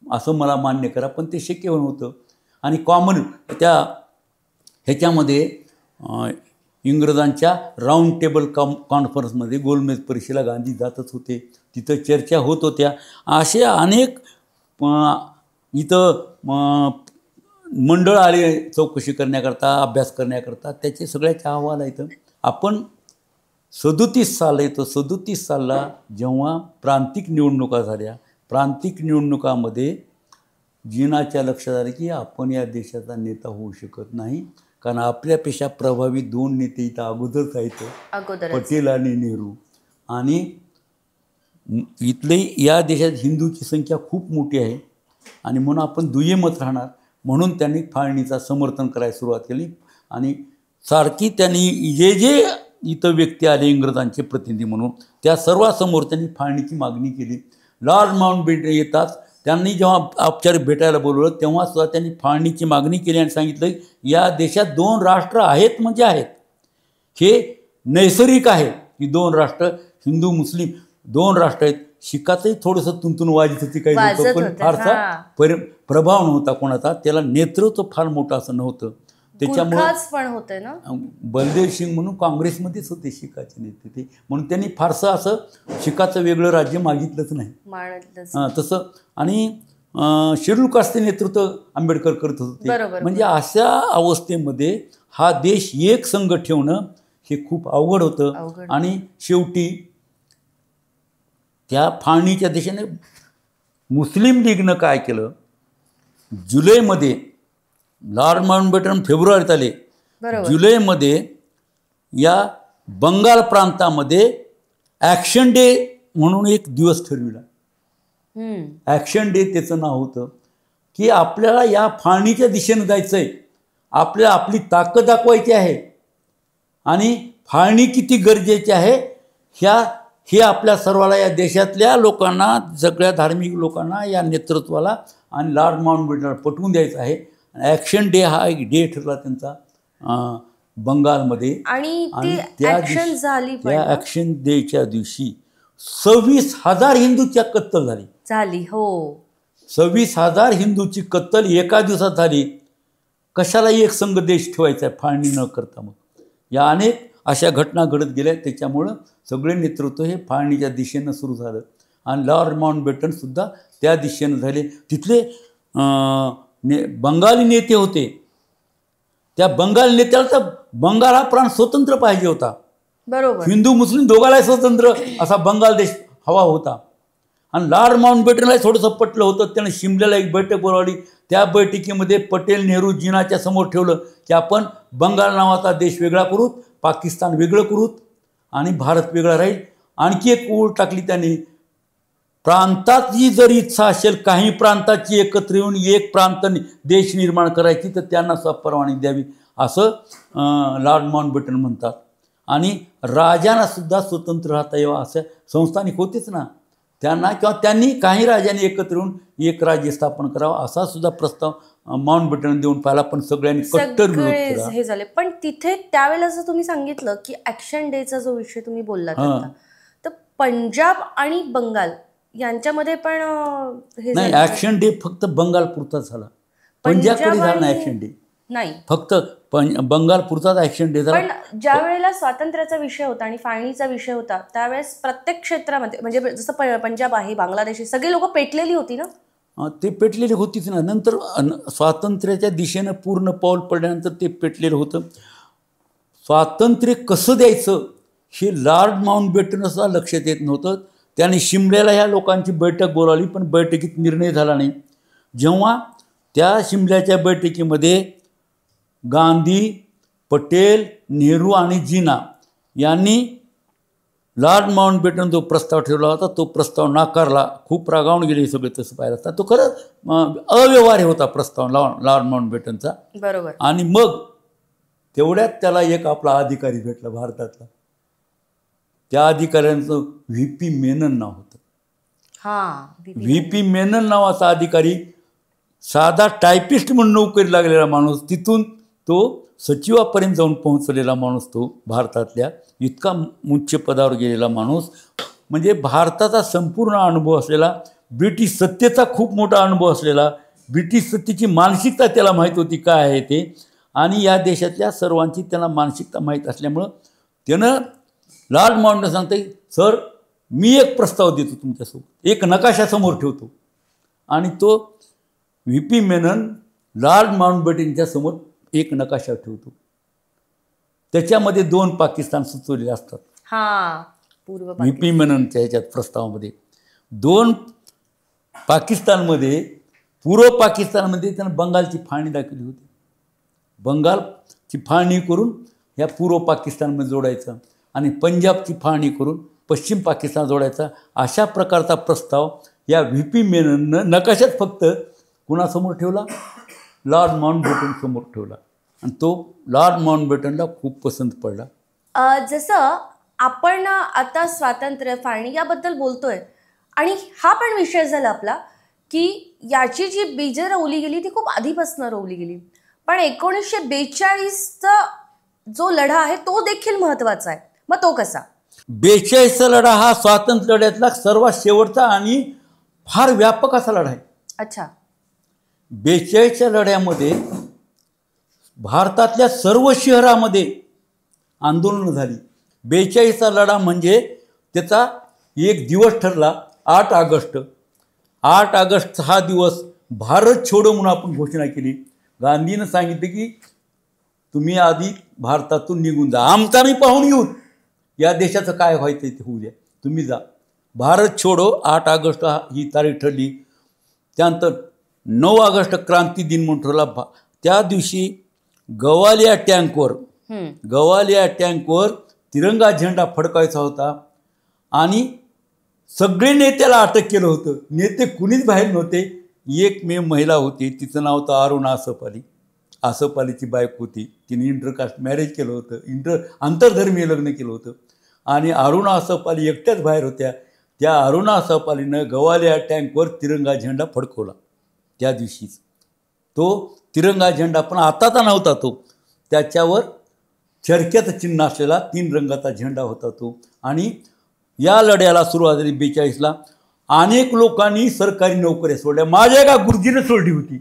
असं मला मान्य करा, पण ते शक्य नव्हतं. आणि कॉमन त्या ह्याच्यामध्ये इंग्रजांच्या राऊंड टेबल कॉन्फरन्समध्ये गोलमेज परिषदेला गांधी जातच होते, तिथं चर्चा होत होत्या. असे अनेक इथं मंडळ आले चौकशी करण्याकरता, अभ्यास करण्याकरता, त्याचे सगळ्याचे अहवाल आहेत. आपण 37 साल येतो, 37 सालला जेव्हा प्रांतिक निवडणुका झाल्या, प्रांतिक निवडणुकामध्ये जिनाच्या लक्षात आले की आपण या देशाचा नेता होऊ शकत नाही, कारण आपल्यापेक्षा प्रभावी 2 नेते इथं अगोदरच आहेत, पटेल आणि नेहरू. आणि इथले या देशात हिंदूची संख्या खूप मोठी आहे आणि म्हणून आपण दुय्यमत राहणार, म्हणून त्यांनी फाळणीचा समर्थन करायला सुरुवात केली. आणि सारखी त्यांनी जे इथं व्यक्ती आले इंग्रजांचे प्रतिनिधी म्हणून, त्या सर्वांसमोर त्यांनी फाळणीची मागणी केली. लॉर्ड माउंटबॅटन येतात, त्यांनी जेव्हा औपचारिक भेटायला बोलवलं तेव्हा सुद्धा त्यांनी फाळणीची मागणी केली आणि सांगितलं या देशात 2 राष्ट्र आहेत म्हणजे आहेत. हे नैसर्गिक आहे की दोन राष्ट्र, हिंदू मुस्लिम दोन राष्ट्र आहेत. शिखाचंही थोडंसं तुंतून वाजत होती काही लोक, पण फारसा प्रभाव नव्हता कोणाचा. त्याला नेतृत्व फार मोठं असं नव्हतं. पण होते ना, बलदेव सिंग म्हणून काँग्रेसमध्येच होते शिखाचे नेते ते, म्हणून त्यांनी फारसं असं शिखाचं वेगळं राज्य मागितलंच नाही तसं. आणि शेड्यूल कास्टचे नेतृत्व आंबेडकर करत होते. म्हणजे अशा अवस्थेमध्ये हा देश एक संघ ठेवणं हे खूप अवघड होतं. आणि शेवटी त्या फाळणीच्या दिशेने मुस्लिम लीगनं काय केलं, जुलैमध्ये लॉर्ड माउंटबॅटन फेब्रुवारीत आले, जुलैमध्ये या बंगाल प्रांतामध्ये ॲक्शन डे म्हणून एक दिवस ठरविला. ॲक्शन डे त्याचं नाव होतं की आपल्याला या फाळणीच्या दिशेनं जायचं आहे, आपल्याला आपली ताकद दाखवायची आहे आणि फाळणी किती गरजेची आहे हे आपल्या सर्वाला, या देशातल्या लोकांना, सगळ्या धार्मिक लोकांना, या नेतृत्वाला आणि लॉर्ड माउंटबॅटनला पटवून द्यायचं आहे. ॲक्शन डे हा एक डे ठरला त्यांचा बंगालमध्ये. आणि त्या ॲक्शन डेच्या दिवशी 26,000 हिंदूच्या कत्तल झाली. हो, 26,000 हिंदूची कत्तल एका दिवसात झाली. कशाला एक संघ देश ठेवायचा आहे फाळणी न करता? मग या अनेक अशा घटना घडत गेल्या. त्याच्यामुळं सगळे नेतृत्व हे फाळणीच्या दिशेनं सुरू झालं आणि लॉर्ड माउंटबॅटन सुद्धा त्या दिशेनं झाले. तिथले बंगाली नेते होते, त्या बंगाली नेत्याला तर बंगाल हा प्रांत स्वतंत्र पाहिजे होता. हिंदू मुस्लिम दोघांनाही स्वतंत्र असा बंगाल देश हवा होता. आणि लॉर्ड माउंटबॅटनला थोडंसं पटलं होतं. त्यानं शिमल्याला एक बैठक बोलावली. त्या बैठकीमध्ये पटेल, नेहरू, जिनाच्या समोर ठेवलं की आपण बंगाल नावाचा देश वेगळा करूत, पाकिस्तान वेगळं करूत आणि भारत वेगळा राहील. आणखी एक ओळ टाकली त्यांनी, प्रांताची जर इच्छा असेल काही प्रांताची एकत्र येऊन एक प्रांत देश निर्माण करायची तर त्यांना परवानगी द्यावी, असं लॉर्ड माउंटबॅटन म्हणतात. आणि राजांना सुद्धा स्वतंत्र राहता यावं असं संस्थानिक होतेच ना, त्यांना किंवा त्यांनी काही राजांनी एकत्र येऊन एक राज्य स्थापन करावं असा सुद्धा प्रस्ताव माउंटबॅटन देऊन पाहिला. पण सगळ्यांनी कट्टर विरोध केला. हे झाले. पण तिथे त्यावेळेला जर तुम्ही सांगितलं की ॲक्शन डेचा जो विषय तुम्ही बोललात, तर पंजाब आणि बंगाल यांच्यामध्ये पण नाही, ॲक्शन डे फक्त बंगाल पुरताच झाला, पंजाबकडे झाला नाही ॲक्शन डे. नाही, फक्त बंगाल पुरताच ॲक्शन डे झाला. पण ज्या वेळेला स्वातंत्र्याचा विषय होता आणि फाळणीचा विषय होता त्यावेळेस प्रत्येक क्षेत्रामध्ये, म्हणजे जसं पंजाब आहे, बांगलादेश, सगळी लोक पेटलेली होती ना. ते पेटलेले होतीच ना. नंतर स्वातंत्र्याच्या दिशेनं पूर्ण पाऊल पडल्यानंतर ते पेटलेलं होतं. स्वातंत्र्य कसं द्यायचं हे लॉर्ड माउंटबॅटन सुद्धा लक्षात येत नव्हतं. त्याने शिमल्याला ह्या लोकांची बैठक बोलावली, पण बैठकीत निर्णय झाला नाही. जेव्हा त्या शिमल्याच्या बैठकीमध्ये गांधी, पटेल, नेहरू आणि जिना यांनी लॉर्ड माउंटबॅटन जो प्रस्ताव ठेवला होता तो प्रस्ताव नाकारला. खूप रागावून गेले सगळे तसं पाहिलं असता. तो खरं अव्यवहार्य होता प्रस्ताव लॉर्ड माउंटबॅटनचा. बरोबर. आणि मग तेवढ्यात त्याला एक आपला अधिकारी भेटला भारतातला. त्या अधिकाऱ्यांचं व्ही.पी. मेनन नाव होतं. व्ही.पी. मेनन नावाचा अधिकारी, साधा टायपिस्ट म्हणून नोकरी लागलेला माणूस, तिथून तो सचिवापर्यंत जाऊन पोहोचलेला माणूस, तो भारतातल्या इतका उच्च पदावर गेलेला माणूस. म्हणजे भारताचा संपूर्ण अनुभव असलेला, ब्रिटिश सत्तेचा खूप मोठा अनुभव असलेला, ब्रिटिश सत्तेची मानसिकता त्याला माहीत होती काय आहे ते, आणि या देशातल्या सर्वांची त्याला मानसिकता माहीत असल्यामुळं त्यानं लॉर्ड माउंटबॅटन सांगते, सर मी एक प्रस्ताव देतो तुमच्यासोबत, एक नकाशा समोर ठेवतो. आणि तो व्ही.पी. मेनन लॉर्ड माउंटबॅटनच्या समोर एक नकाशा ठेवतो. त्याच्यामध्ये 2 पाकिस्तान सुचवलेले असतात. व्ही.पी. मेननच्या ह्याच्यात प्रस्तावामध्ये 2 पाकिस्तानमध्ये, पूर्व पाकिस्तानमध्ये त्यानं बंगालची फाळणी दाखवली होती. बंगालची फाळणी करून ह्या पूर्व पाकिस्तानमध्ये जोडायचं आणि पंजाबची फाळणी करून पश्चिम पाकिस्तान जोडायचा, अशा प्रकारचा प्रस्ताव या व्ही.पी. मेनननं नकाशात फक्त कुणासमोर ठेवला? लॉर्ड माउंटबॅटन समोर ठेवला. आणि तो लॉर्ड माउंटबॅटनला खूप पसंत पडला. जसं आपण आता स्वातंत्र्य, फाळणी याबद्दल बोलतोय, आणि हा पण विषय झाला आपला की याची जी बीजं रोवली गेली ती खूप आधीपासून रोवली गेली, पण 1942चा जो लढा आहे तो देखील महत्त्वाचा आहे. मग तो कसा? 42चा लढा हा स्वातंत्र्य लढ्यातला सर्वात शेवटचा आणि फार व्यापक असा लढा आहे. अच्छा. 42च्या लढ्यामध्ये भारतातल्या सर्व शहरामध्ये आंदोलनं झाली. 42चा लढा म्हणजे त्याचा एक दिवस ठरला 8 ऑगस्ट. 8 ऑगस्ट हा दिवस भारत छोडो म्हणून आपण घोषणा केली. गांधीनं सांगितलं की तुम्ही आधी भारतातून निघून जा, आमचा मी पाहून घेऊ, या देशाचं काय व्हायचं ते होऊ द्या, तुम्ही जा. भारत छोडो 8 ऑगस्ट ही तारीख ठरली. त्यानंतर 9 ऑगस्ट क्रांती दिन म्हणून ठरला. त्या दिवशी गवालिया टँकवर तिरंगा झेंडा फडकायचा होता आणि सगळे नेत्याला अटक केलं होतं. नेते कुणीच बाहेर नव्हते. एक महिला होती, तिचं नाव होतं अरुणा आसफ अली. आसफ अलीची बायको होती, तिने इंटरकास्ट मॅरेज केलं होतं, आंतरधर्मीय लग्न केलं होतं आणि अरुणा आसफ अली एकट्याच बाहेर होत्या. त्या अरुणा आसफ अलीनं गवालिया टँकवर तिरंगा झेंडा फडकवला. त्या दिवशीच तो तिरंगा झेंडा पण आताचा नव्हता, तो त्याच्यावर चरख्याचं चिन्ह असलेला 3 रंगाचा झेंडा होता तो. आणि या लढ्याला सुरुवात झाली 42ला. अनेक लोकांनी सरकारी नोकऱ्या सोडल्या. माझ्या एका गुरुजीनं सोडली होती.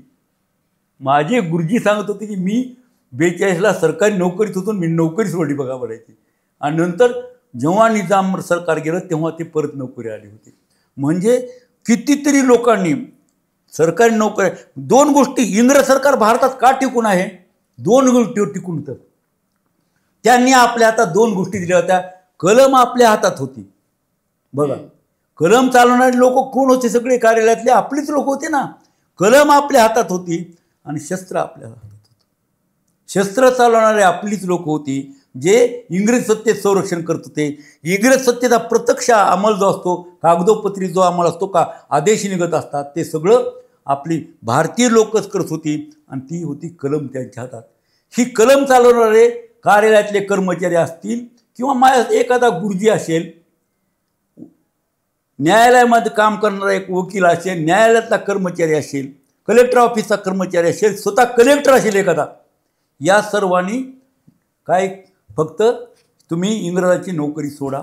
माझे गुरुजी सांगत होते की मी 42ला सरकारी नोकरीत होतो, मी नोकरी सोडली बघा म्हणायची. आणि नंतर जेव्हा निजाम सरकार गेलं तेव्हा ते परत नोकरी आली होती. म्हणजे कितीतरी लोकांनी सरकारी नोकऱ्या. 2 गोष्टी इंग्रज सरकार भारतात का टिकून आहे, 2 गोष्टीवर टिकून होतं. त्यांनी आपल्या हातात 2 गोष्टी दिल्या होत्या. कलम आपल्या हातात होती बघा. कलम चालवणारे लोक कोण होते? सगळे कार्यालयातले आपलीच लोक होते ना. कलम आपल्या हातात होती आणि शस्त्र आपल्या हातात होतं. शस्त्र चालवणारे आपलीच लोक होती जे इंग्रज सत्तेत संरक्षण करत होते. इंग्रज सत्तेचा प्रत्यक्ष अंमल जो असतो, कागदोपत्री जो अंमल असतो, का आदेश निघत असतात, ते सगळं आपली भारतीय लोकच करत होती आणि ती होती कलम त्यांच्या हातात. ही कलम चालवणारे कार्यालयातले कर्मचारी असतील किंवा एखादा गुरुजी असेल, न्यायालयामध्ये काम करणारा एक वकील असेल, न्यायालयातला कर्मचारी असेल, कलेक्टर ऑफिसचा कर्मचारी असेल, स्वतः कलेक्टर असेल एखादा, या सर्वांनी काय फक्त तुम्ही इंग्रजाची नोकरी सोडा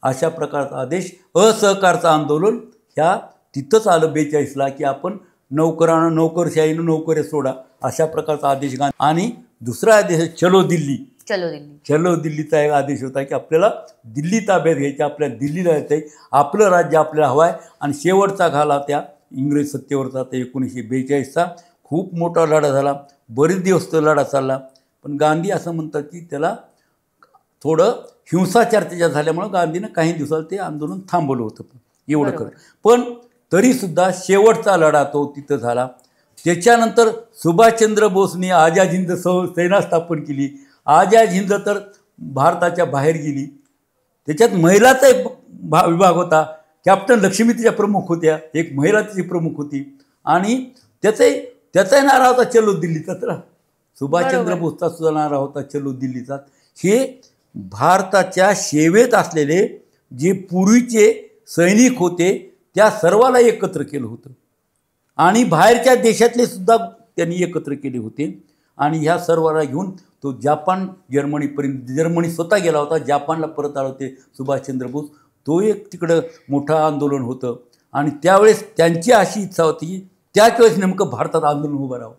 अशा प्रकारचा आदेश. असहकारचं आंदोलन ह्या तिथंच आलं 42ला की आपण नोकरशाहीनं नोकऱ्या सोडा अशा प्रकारचा आदेश. आणि दुसरा आदेश चलो दिल्लीचा एक आदेश होता की आपल्याला दिल्ली ताब्यात घ्यायची, आपल्याला दिल्लीला जायचं आहे, आपलं राज्य आपल्याला हवं आहे. आणि शेवटचा घाला त्या इंग्रज सत्तेवरचा ते 1942चा खूप मोठा लढा झाला. बरेच दिवस तो लढा चालला. पण गांधी असं म्हणतात की त्याला थोडं हिंसाचार त्याच्यात झाल्यामुळं गांधीनं काही दिवसाला ते आंदोलन थांबवलं होतं. एवढं कर. पण तरीसुद्धा शेवटचा लढा तो तिथं झाला. त्याच्यानंतर सुभाषचंद्र बोसने आझाद हिंद सेना स्थापन केली. आझाद हिंद तर भारताच्या बाहेर गेली. त्याच्यात महिलाचा एक विभाग होता. कॅप्टन लक्ष्मी तिच्या प्रमुख होत्या, एक महिला तिची प्रमुख होती. आणि त्याचाही नारा होता चलो दिल्लीचा. तर सुभाषचंद्र बोसचा सुद्धा नारा होता चलो दिल्लीचा. हे भारताच्या सेवेत असलेले जे पूर्वीचे सैनिक होते त्या सर्वाला एकत्र केलं होतं आणि बाहेरच्या देशातले सुद्धा त्यांनी एकत्र केले होते. आणि ह्या सर्वांना घेऊन तो जर्मनी स्वतः गेला होता. जापानला परत आले होते सुभाषचंद्र बोस. तो एक तिकडं मोठं आंदोलन होतं. आणि त्यावेळेस त्यांची अशी इच्छा होती की त्याच वेळेस नेमकं भारतात आंदोलन उभं राहावं.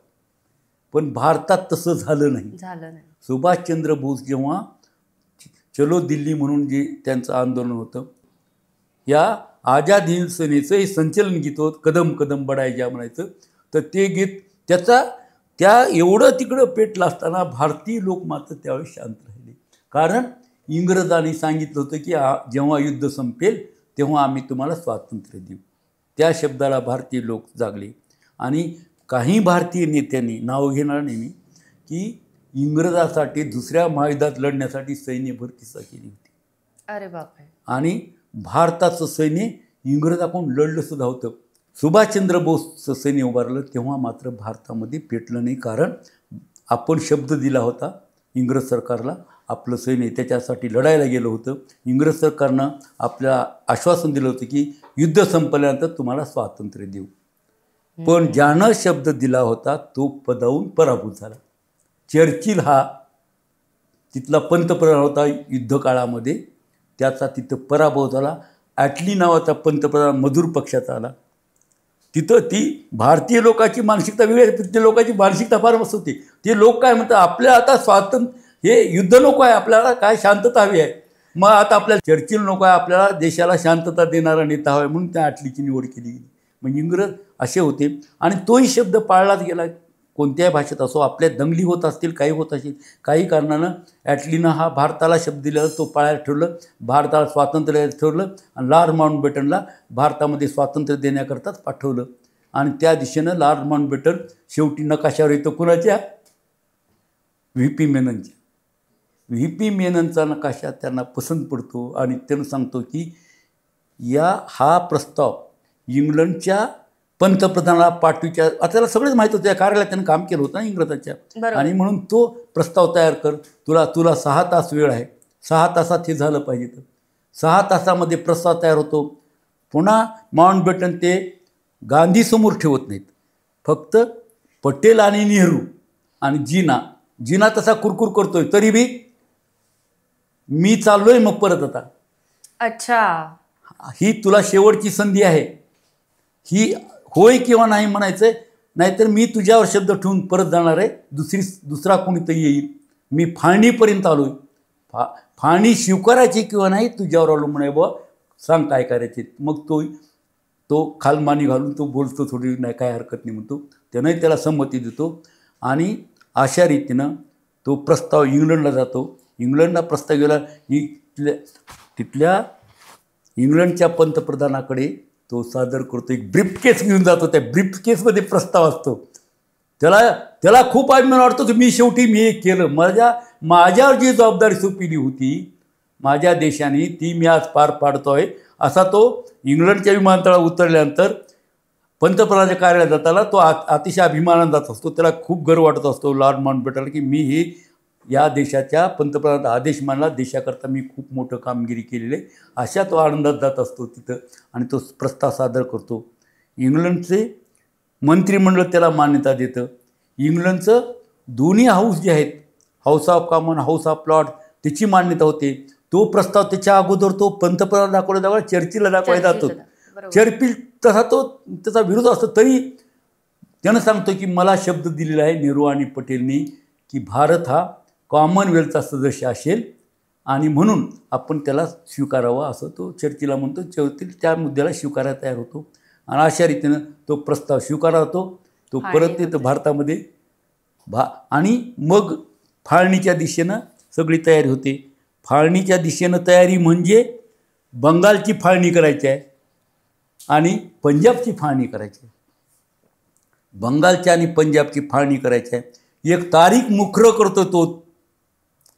पण भारतात तसं झालं नाही. सुभाषचंद्र बोस जेव्हा चलो दिल्ली म्हणून जे त्यांचं आंदोलन होतं, या आझाद हिंद सेनेचं हे संचलन गीत होतं, कदम कदम बढायच्या म्हणायचं. तर ते गीत त्या एवढं तिकडं पेटलं असताना भारतीय लोक मात्र त्यावेळेस शांत राहिले. कारण इंग्रजांनी सांगितलं होतं की जेव्हा युद्ध संपेल तेव्हा आम्ही तुम्हाला स्वातंत्र्य देऊ. त्या शब्दाला भारतीय लोक जागले. आणि काही भारतीय नेत्यांनी, नाव घेणार नाही मी, की इंग्रजासाठी दुसऱ्या महायुद्धात लढण्यासाठी सैन्य भरतीचा केली होती. अरे बापरे. आणि भारताचं सैन्य इंग्रजाकडून लढलं सुद्धा होतं. सुभाषचंद्र बोसचं सैन्य उभारलं तेव्हा मात्र भारतामध्ये पेटलं नाही. कारण आपण शब्द दिला होता इंग्रज सरकारला, आपलं सैन्य त्याच्यासाठी लढायला गेलं होतं. इंग्रज सरकारनं आपल्याला आश्वासन दिलं होतं की युद्ध संपल्यानंतर तुम्हाला स्वातंत्र्य देऊ. पण ज्यानं शब्द दिला होता तो पदावून पराभूत झाला. चर्चिल हा तिथला पंतप्रधान होता युद्धकाळामध्ये, त्याचा तिथं पराभव झाला. ॲटली नावाचा पंतप्रधान मजूर पक्षाचा आला. तिथं ती भारतीय लोकांची मानसिकता वेगळी आहे, तिथल्या लोकांची मानसिकता फार मस्त होती. ते लोक काय म्हणतात, आपल्या आता स्वातंत्र्य हे युद्ध नको आहे, आपल्याला काय शांतता हवी आहे. मग आता आपल्याला चर्चिल नको आहे, आपल्याला देशाला शांतता देणारा नेता हवा आहे, म्हणून त्या ॲटलीची निवड केली गेली. मग इंग्रज असे होते आणि तोही शब्द पाळलाच गेला. कोणत्याही भाषेत असो, आपल्या दंगली होत असतील, काही होत असतील, काही कारणानं ॲटलीनं हा भारताला शब्द दिला, तो पाळायला ठेवलं, भारताला स्वातंत्र्य ठेवलं आणि लॉर्ड माउंटबॅटनला भारतामध्ये स्वातंत्र्य देण्याकरताच पाठवलं. आणि त्या दिशेनं लॉर्ड माउंटबॅटन शेवटी नकाशावर येतो कुणाच्या? व्ही.पी. मेननच्या. व्ही.पी. मेननचा नकाशा त्यांना पसंत पडतो आणि त्यानं सांगतो की हा प्रस्ताव इंग्लंडच्या पंतप्रधानाला पाठवीच्या, आता त्याला सगळंच माहीत होतं, त्या कार्यालयात त्यानं काम केलं होतं ना इंग्रजाच्या. आणि म्हणून तो प्रस्ताव तयार कर, तुला 6 तास वेळ आहे, 6 तासात हे झालं पाहिजे. तर 6 तासामध्ये प्रस्ताव तयार होतो. पुन्हा माउंटबॅटन ते गांधीसमोर ठेवत नाहीत, फक्त पटेल आणि नेहरू आणि जिना तसा कुरकुर करतोय, तरी बी मी चाललोय मग परत आता. अच्छा, ही तुला शेवटची संधी आहे, ही होय किंवा नाही म्हणायचं, नाहीतर मी तुझ्यावर शब्द ठेवून परत जाणार आहे, दुसरा कोणीतरी येईल, मी फाळणीपर्यंत आलोय, फाळणी स्वीकारायची किंवा नाही तुझ्यावर अवलंबून आहे, बुवा सांग काय करायचे. मग तो खालमानी घालून तो बोलतो, थोडी नाही काय हरकत नाही म्हणतो, त्यानंही त्याला संमती देतो. आणि अशा रीतीनं तो प्रस्ताव इंग्लंडला जातो. इंग्लंडला प्रस्ताव गेला, तिथल्या इंग्लंडच्या पंतप्रधानाकडे तो सादर करतो. एक ब्रीफकेस घेऊन जातो, त्या ब्रीफकेसमध्ये प्रस्ताव असतो. त्याला खूप अभिमान वाटतो की शेवटी मी हे केलं, माझ्यावर जी जबाबदारी सोपवली होती माझ्या देशाने, ती मी आज पार पाडतो आहे. असा तो इंग्लंडच्या विमानतळावर उतरल्यानंतर पंतप्रधानाच्या कार्यालयात जाताना तो अतिशय अभिमानाने जात असतो. त्याला खूप गर्व वाटत असतो लॉर्ड माउंटबॅटनला की मी हे या देशाच्या पंतप्रधानाचा आदेश मानला, देशाकरता मी खूप मोठं कामगिरी केलेली आहे, अशा तो आनंदात जात असतो तिथं. आणि तो प्रस्ताव सादर करतो. इंग्लंडचे मंत्रिमंडळ त्याला मान्यता देतं. इंग्लंडचं दोन्ही हाऊस जे आहेत, house of common, house of Lord, त्याची मान्यता होते. तो प्रस्ताव त्याच्या अगोदर तो पंतप्रधान दाखवला चर्चिलला दाखवायला जातो. चर्चिल तसा तो त्याचा विरोध असतो, तरी त्यानं सांगतो की मला शब्द दिलेला आहे नेहरू आणि पटेलनी की भारत हा कॉमनवेल्थचा सदस्य असेल आणि म्हणून आपण त्याला स्वीकारावं, असं तो चर्चिलला म्हणतो. चर्चिल त्या मुद्द्याला स्वीकारायला तयार होतो आणि अशा रीतीनं तो प्रस्ताव स्वीकारला होतो. तो परत येतो भारतामध्ये आणि मग फाळणीच्या दिशेनं सगळी तयारी होते. फाळणीच्या दिशेनं तयारी म्हणजे बंगालची फाळणी करायची आहे आणि पंजाबची फाळणी करायची आहे. बंगालची आणि पंजाबची फाळणी करायची आहे. एक तारीख मुखर करतो तो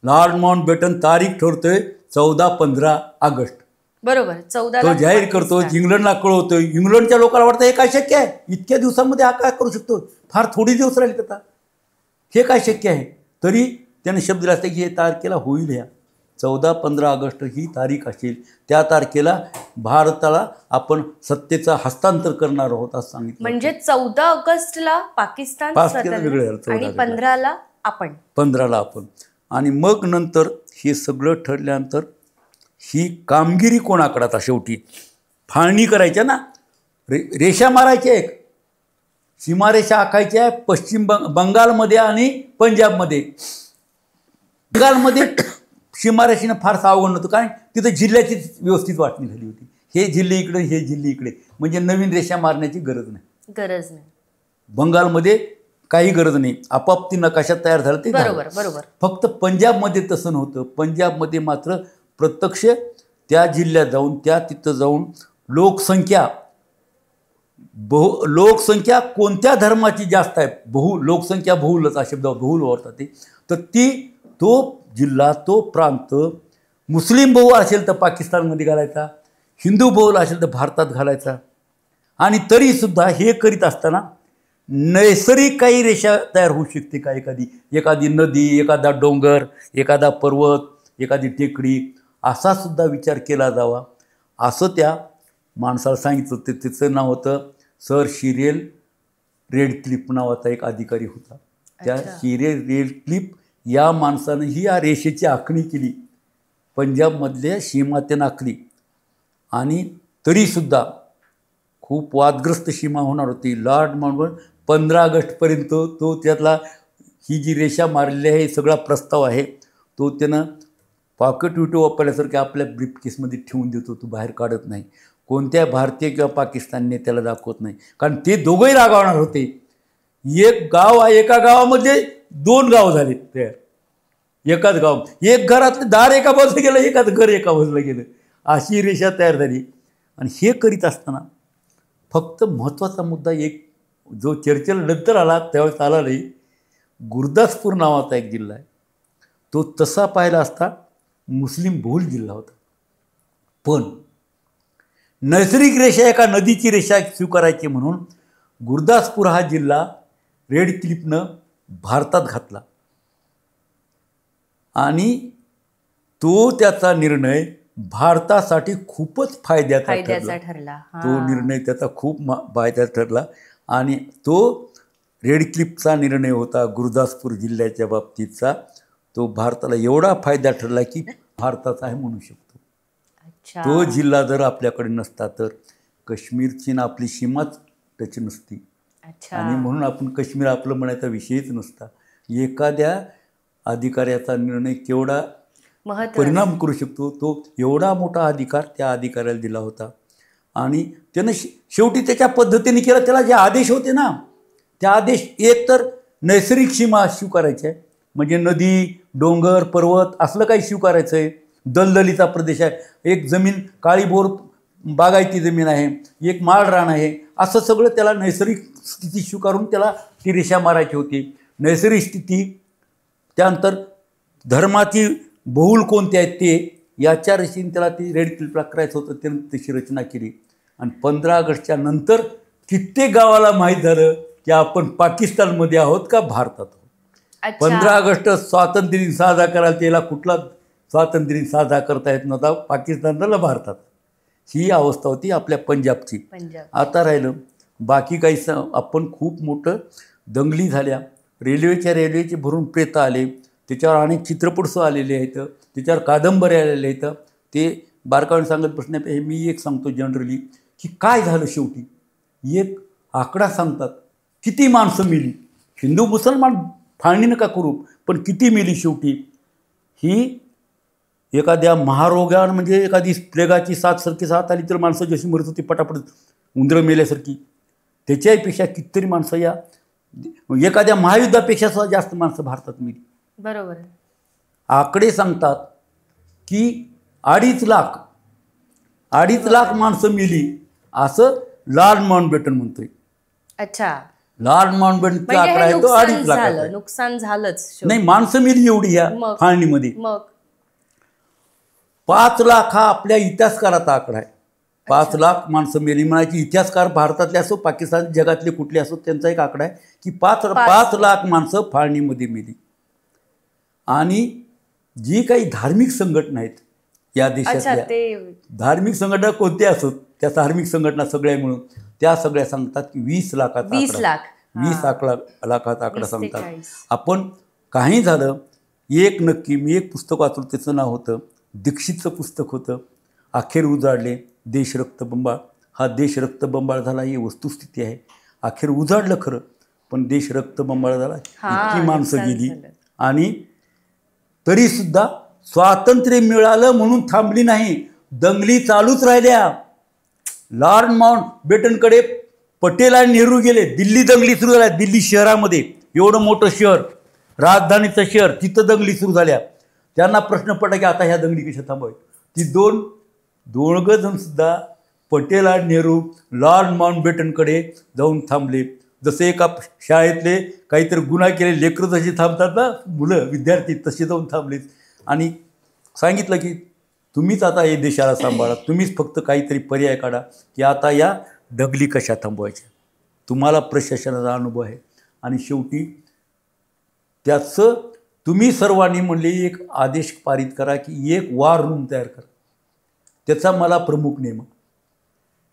लॉर्ड माउंटबॅटन, तारीख ठरतोय 14-15 ऑगस्ट. बरोबर, 14 तो जाहीर करतो, इंग्लंडला कळवतो. इंग्लंडच्या लोकांना वाटतं हे काय शक्य आहे, इतक्या दिवसामध्ये हा काय करू शकतो, फार थोडी दिवस राहिले आता, हे काय शक्य आहे. तरी त्याने शब्द दिला असता की हे तारखेला होईल, ह्या 14-15 ऑगस्ट ही तारीख असेल, त्या तारखेला भारताला आपण सत्तेचा हस्तांतर करणार आहोत असं सांगितलं. म्हणजे 14 ऑगस्टला पाकिस्तान आणि 15ला आपण. आणि मग नंतर हे सगळं ठरल्यानंतर ही कामगिरी कोणाकडे, आता शेवटी फाळणी करायच्या ना, रेषा मारायच्या, एक सीमारेषा आखायच्या पश्चिम बंगालमध्ये आणि पंजाबमध्ये. बंगालमध्ये सीमारेषेनं फारसं अवघड नव्हतं, कारण तिथं जिल्ह्याची व्यवस्थित वाटणी झाली होती. हे जिल्हे इकडे, हे जिल्हे इकडे, म्हणजे नवीन रेषा मारण्याची गरज नाही. बंगालमध्ये काही गरज नाही, आपाप ती नकाशा तयार झाला ते बरोबर. फक्त पंजाबमध्ये तसं नव्हतं. पंजाबमध्ये मात्र प्रत्यक्ष त्या जिल्ह्यात जाऊन, तिथं जाऊन लोकसंख्या कोणत्या धर्माची जास्त आहे, लोकसंख्या बहुलच, हा शब्द बहुल वापरतात ते. तर तो जिल्हा, तो प्रांत मुस्लिम बहुल असेल तर पाकिस्तानमध्ये घालायचा, हिंदू बहुल असेल तर भारतात घालायचा. आणि तरीसुद्धा हे करीत असताना नैसर्गिक काही रेषा तयार होऊ शकते का, एखादी नदी, एखादा डोंगर, एखादा पर्वत, एखादी टेकडी, असा सुद्धा विचार केला जावा, असं त्या माणसाला सांगितलं होतं. त्याचं नाव होतं सर सिरिल रेडक्लिफ नावाचा एक अधिकारी होता. त्या सिरिल रेडक्लिफ या माणसानंही या रेषेची आखणी केली, पंजाबमधल्या सीमा त्यानं आखली, आणि तरीसुद्धा खूप वादग्रस्त सीमा होणार होती. लॉर्ड माउंटबॅटन 15 ऑगस्टपर्यंत तो त्यातला ही जी रेषा मारलेली आहे, सगळा प्रस्ताव आहे तो त्यानं पॉकेट विटो वापरल्यासारखे आपल्या ब्रीफकेसमध्ये ठेवून देतो, तो बाहेर काढत नाही. कोणत्या भारतीय किंवा पाकिस्तानी नेत्याला दाखवत नाही, कारण ते दोघंही रागावणार होते. एक गाव आहे, एका गावामध्ये 2 गाव झाले तयार, एकाच गाव, एक घरातलं दार एका बाजूला गेलं, एकाच घर एका बाजूला गेलं, अशी रेषा तयार झाली. आणि हे करीत असताना फक्त महत्त्वाचा मुद्दा एक जो चर्चेला नंतर आला त्यावेळेस आला नाही, गुरदासपूर नावाचा एक जिल्हा आहे, तो तसा पाहिला असता मुस्लिम बहुल जिल्हा होता. पण नैसर्गिक रेषा एका नदीची रेषा स्वीकारायची म्हणून गुरदासपूर हा जिल्हा रेड क्लिफनं भारतात घातला, आणि तो त्याचा निर्णय भारतासाठी खूपच फायद्याचा ठरला. तो निर्णय त्याचा खूप फायद्याचा ठरला, आणि तो रेड क्लिफचा निर्णय होता गुरदासपूर जिल्ह्याच्या बाबतीतचा, तो भारताला एवढा फायदा ठरला की भारताचा आहे म्हणू शकतो. तो जिल्हा जर आपल्याकडे नसता तर काश्मीरची ना आपली सीमाच टच नसती, आणि म्हणून आपण काश्मीर आपलं म्हणायचा विषयच नसता. एखाद्या अधिकाऱ्याचा निर्णय केवढा परिणाम करू शकतो, तो एवढा मोठा अधिकार त्या अधिकाऱ्याला दिला होता. आणि त्यानं शेवटी त्याच्या पद्धतीने केलं. त्याला जे आदेश होते ना, त्या आदेश एक तर नैसर्गिक सीमा स्वीकारायची आहे, म्हणजे नदी, डोंगर, पर्वत असलं काही स्वीकारायचं आहे. दलदलीचा प्रदेश आहे, एक जमीन काळीभोर बागायती जमीन आहे, एक माळ रान आहे, असं सगळं त्याला नैसर्गिक स्थिती स्वीकारून त्याला ती रेषा मारायची होती. नैसर्गिक स्थिती, त्यानंतर धर्माची बहुल कोणते आहेत ते, याच्या रेषेने त्याला ती रेड क्लिफला करायचं होतं. त्यानं तशी रचना केली. आणि 15 ऑगस्टच्या नंतर कित्येक गावाला माहीत झालं की आपण पाकिस्तानमध्ये आहोत का भारतात आहोत. 15 ऑगस्ट स्वातंत्र्य दिन साजरा करायला, त्याला कुठला स्वातंत्र्य दिन साजरा करता येत नव्हता, पाकिस्तानला भारतात. ही अवस्था होती आपल्या पंजाबची. आता राहिलं बाकी काही, आपण खूप मोठं दंगली झाल्या, रेल्वेचे भरून प्रेत आले, त्याच्यावर अनेक चित्रपटसुद्धा आलेले आहेत, त्याच्यावर कादंबऱ्या आलेल्या आहेत. ते बारकाईने सांगत बसण्यापेक्षा मी एक सांगतो जनरली की काय झालं. शेवटी एक आकडा सांगतात, किती माणसं मेली. हिंदू मुसलमान फाळणी नका करू, पण किती मेली शेवटी. ही एखाद्या महारोगानं, म्हणजे एखादी प्लेगाची साथसारखी साथ आली तर माणसं जशी मरत होती पटापट उंदरं मेल्यासारखी, त्याच्यापेक्षा कितीतरी माणसं, या एखाद्या महायुद्धापेक्षा सुद्धा जास्त माणसं भारतात मेली. बरोबर. आकडे सांगतात की 2.5 लाख माणसं मेली, असं लॉर्ड माउंटबॅटन म्हणतोय. अच्छा, लॉर्ड माउंटबॅटनचा आकडा आहे तो 2.5 लाख. नुकसान झालंच नाही, माणसं मेली एवढी या फाळणीमध्ये. मग 5 लाख हा आपल्या इतिहासकाराचा आकडा आहे. 5 लाख माणसं मेली म्हणायची. इतिहासकार भारतातले असो, पाकिस्तान, जगातले कुठले असो, त्यांचा एक आकडा आहे की 5 लाख माणसं फाळणीमध्ये मेली. आणि जी काही धार्मिक संघटना आहेत या देशातल्या, धार्मिक संघटना कोणत्या असोत, त्या धार्मिक संघटना सगळ्या मिळून त्या सगळ्या सांगतात की 20 लाखाचा आकडा, 20 लाखाचा आकडा सांगतात. आपण काही झालं एक नक्की, मी एक पुस्तक वाचलं, त्याचं नाव होतं, दीक्षितचं पुस्तक होतं, अखेर उजाडले देश रक्तबंबाळ. हा देश रक्तबंबाळ झाला ही वस्तुस्थिती आहे. अखेर उजाडलं खरं, पण देश रक्तबंबाळ झाला, इतकी माणसं गेली. आणि तरीसुद्धा स्वातंत्र्य मिळालं म्हणून थांबली नाही, दंगली चालूच राहिल्या. लॉर्ड माउंटबॅटनकडे पटेल आणि नेहरू गेले, दिल्ली दंगली सुरू झाल्या. दिल्ली शहरामध्ये, एवढं मोठं शहर, राजधानीचं शहर, तिथं दंगली सुरू झाल्या. त्यांना प्रश्न पडला की आता ह्या दंगली कशा थांबवायच्या. ती दोघं जण सुद्धा, पटेल आणि नेहरू, लॉर्ड माउंटबॅटनकडे जाऊन थांबले. जसे एका शाळेतले काहीतरी गुन्हा केले लेकरं जशी थांबतात ना, मुलं विद्यार्थी, तसे जाऊन थांबलेत. आणि सांगितलं की तुम्हीच आता हे देशाला सांभाळा, तुम्हीच फक्त काहीतरी पर्याय काढा की आता या दंगली कशा थांबवायच्या. तुम्हाला प्रशासनाचा अनुभव आहे. आणि शेवटी त्याचं तुम्ही सर्वांनी म्हणले एक आदेश पारित करा की एक वॉर रूम तयार करा, त्याचा मला प्रमुख नेमा,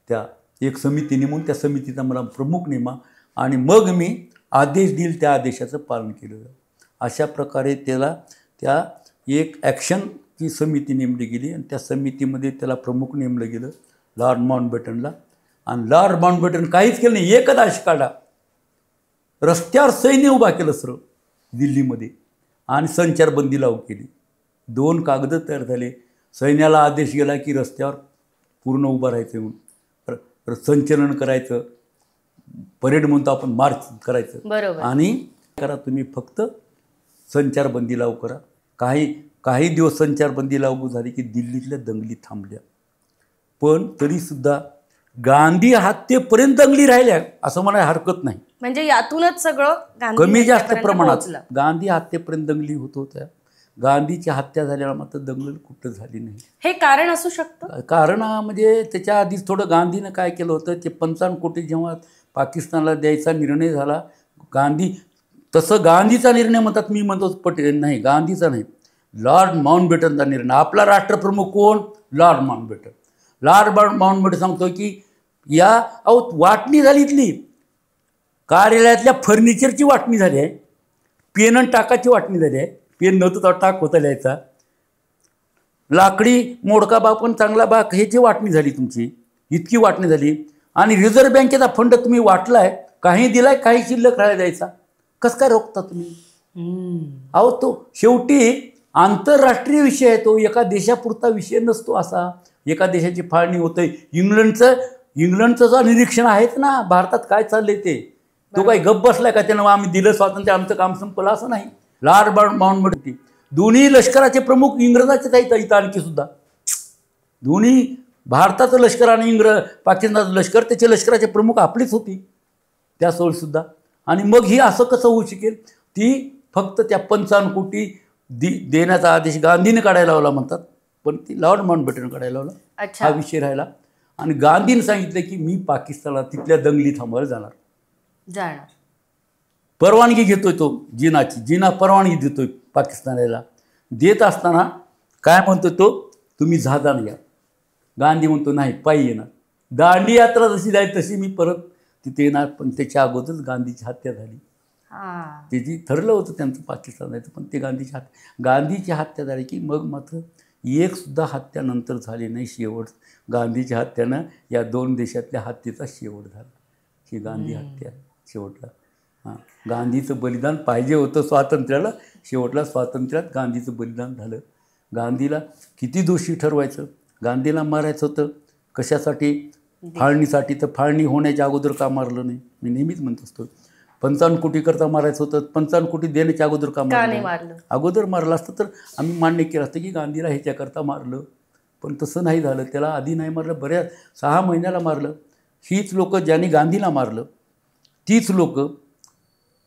त्या एक समिती नेमून त्या समितीचा मला प्रमुख नेमा, आणि मग मी आदेश देईल त्या आदेशाचं पालन केलं जाईल. अशा प्रकारे त्या एक ॲक्शनची समिती नेमली गेली आणि त्या समितीमध्ये त्याला प्रमुख नेमलं गेलं लॉर्ड माउंटबॅटनला. आणि लॉर्ड माउंटबॅटन काहीच केलं नाही, एकच आदेश काढला, रस्त्यावर सैन्य उभा केलं सरळ दिल्लीमध्ये आणि संचारबंदी लागू केली. 2 कागद तयार झाले. सैन्याला आदेश गेला की रस्त्यावर पूर्ण उभं राहायचं म्हणून, संचलन करायचं, परेड म्हणतो आपण, मार्च करायचं. बरोबर. आणि करा तुम्ही फक्त संचारबंदी लागू करा. काही दिवस संचारबंदी लागू झाली की दिल्लीतल्या दंगली थांबल्या. पण तरीसुद्धा गांधी हत्येपर्यंत दंगली राहिल्या असं म्हणायला हरकत नाही. म्हणजे यातूनच सगळं गांधी कमी जास्त हत्येपर्यंत प्रमाणात पोहोचलं. गांधी हत्येपर्यंत दंगली होत होत्या. गांधीची हत्या झाल्यावर मात्र दंगल कुठं झाली नाही. हे कारण असू शकतं. कारण म्हणजे त्याच्या आधीच थोडं गांधीनं काय केलं होतं, ते 55 कोटी जेव्हा पाकिस्तानला द्यायचा निर्णय झाला, तसं गांधीचा निर्णय म्हणतात, मी म्हणतो पटेल नाही, गांधीचा नाही, लॉर्ड माउंटबॅटनचा निर्णय. आपला राष्ट्रप्रमुख कोण? Lord Mountbatten. लॉर्ड माउंटबॅटन सांगतो की वाटणी झाली, इथली कार्यालयातल्या फर्निचरची वाटणी झाली आहे, पेन आणि टाकाची वाटणी झाली आहे, पेन नव्हतं तर टाक होता लिहायचा, लाकडी मोडका बाग पण चांगला बाग, ह्याची वाटणी झाली तुमची, इतकी वाटणी झाली. आणि रिझर्व्ह बँकेचा फंड तुम्ही वाटलाय, काही दिलाय, काही शिल्लक राहायला द्यायचा, कसं काय रोखता तुम्ही? तो शेवटी आंतरराष्ट्रीय विषय आहे, तो एका देशापुरता विषय नसतो. असा एका देशाची फाळणी होते. इंग्लंडचं जे निरीक्षण आहेच ना भारतात काय चाललंय ते, तो काही गप्प बसलाय का त्यानं आम्ही दिलं स्वातंत्र्य आमचं काम संपलं? असं नाही. लॉर्ड माउंटबॅटन दोन्ही लष्कराचे प्रमुख इंग्रजाचेच आहेत इथं. आणखी सुद्धा दोन्ही भारताचं लष्कर आणि पाकिस्तानचं लष्कर, त्याचे लष्कराचे प्रमुख आपलीच होती त्या सुद्धा. आणि मग ही असं कसं होऊ शकेल? ती फक्त त्या 55 कोटी देण्याचा आदेश गांधीने काढायला लावला म्हणतात, पण ती लॉर्ड माउंटबॅटन काढायला लावला. हा विषय राहिला. आणि गांधीने सांगितलं की मी पाकिस्तानला तिथल्या दंगली थांबवायला जाणार. परवानगी घेतोय तो जिना परवानगी देतोय पाकिस्तानाला. देत असताना काय म्हणतो तो, तुम्ही जहाजाने या. गांधी म्हणतो नाही, पायी येणार. दांडी यात्रा जशी जाईल तशी मी परत तिथे येणार. पण त्याच्या अगोदरच गांधीची हत्या झाली. त्याची ठरलं होतं त्यांचं पाकिस्तान जायचं, पण ते गांधीची हत्या झाली की मग मात्र एक सुद्धा हत्या नंतर झाली नाही. शेवट गांधीच्या हत्यानं या 2 देशातल्या हत्येचा शेवट झाला. ही गांधी हत्या शेवटला. गांधीचं बलिदान पाहिजे होतं स्वातंत्र्याला, शेवटला स्वातंत्र्यात गांधीचं बलिदान झालं. गांधीला किती दोषी ठरवायचं? गांधीला मारायचं होतं कशासाठी? फाळणीसाठी. तर फाळणी होण्याच्या अगोदर का मारलं नाही? मी नेहमीच म्हणत असतो 55 कोटी करता मारायचं होतं, 55 कोटी देण्याच्या अगोदर का मारलं? अगोदर मारलं असतं तर आम्ही मान्य केलं असतं की गांधीला ह्याच्याकरता मारलं. पण तसं नाही झालं. त्याला आधी नाही मारलं, बऱ्याच 6 महिन्याला मारलं. हीच लोकं ज्यांनी गांधीला मारलं तीच लोकं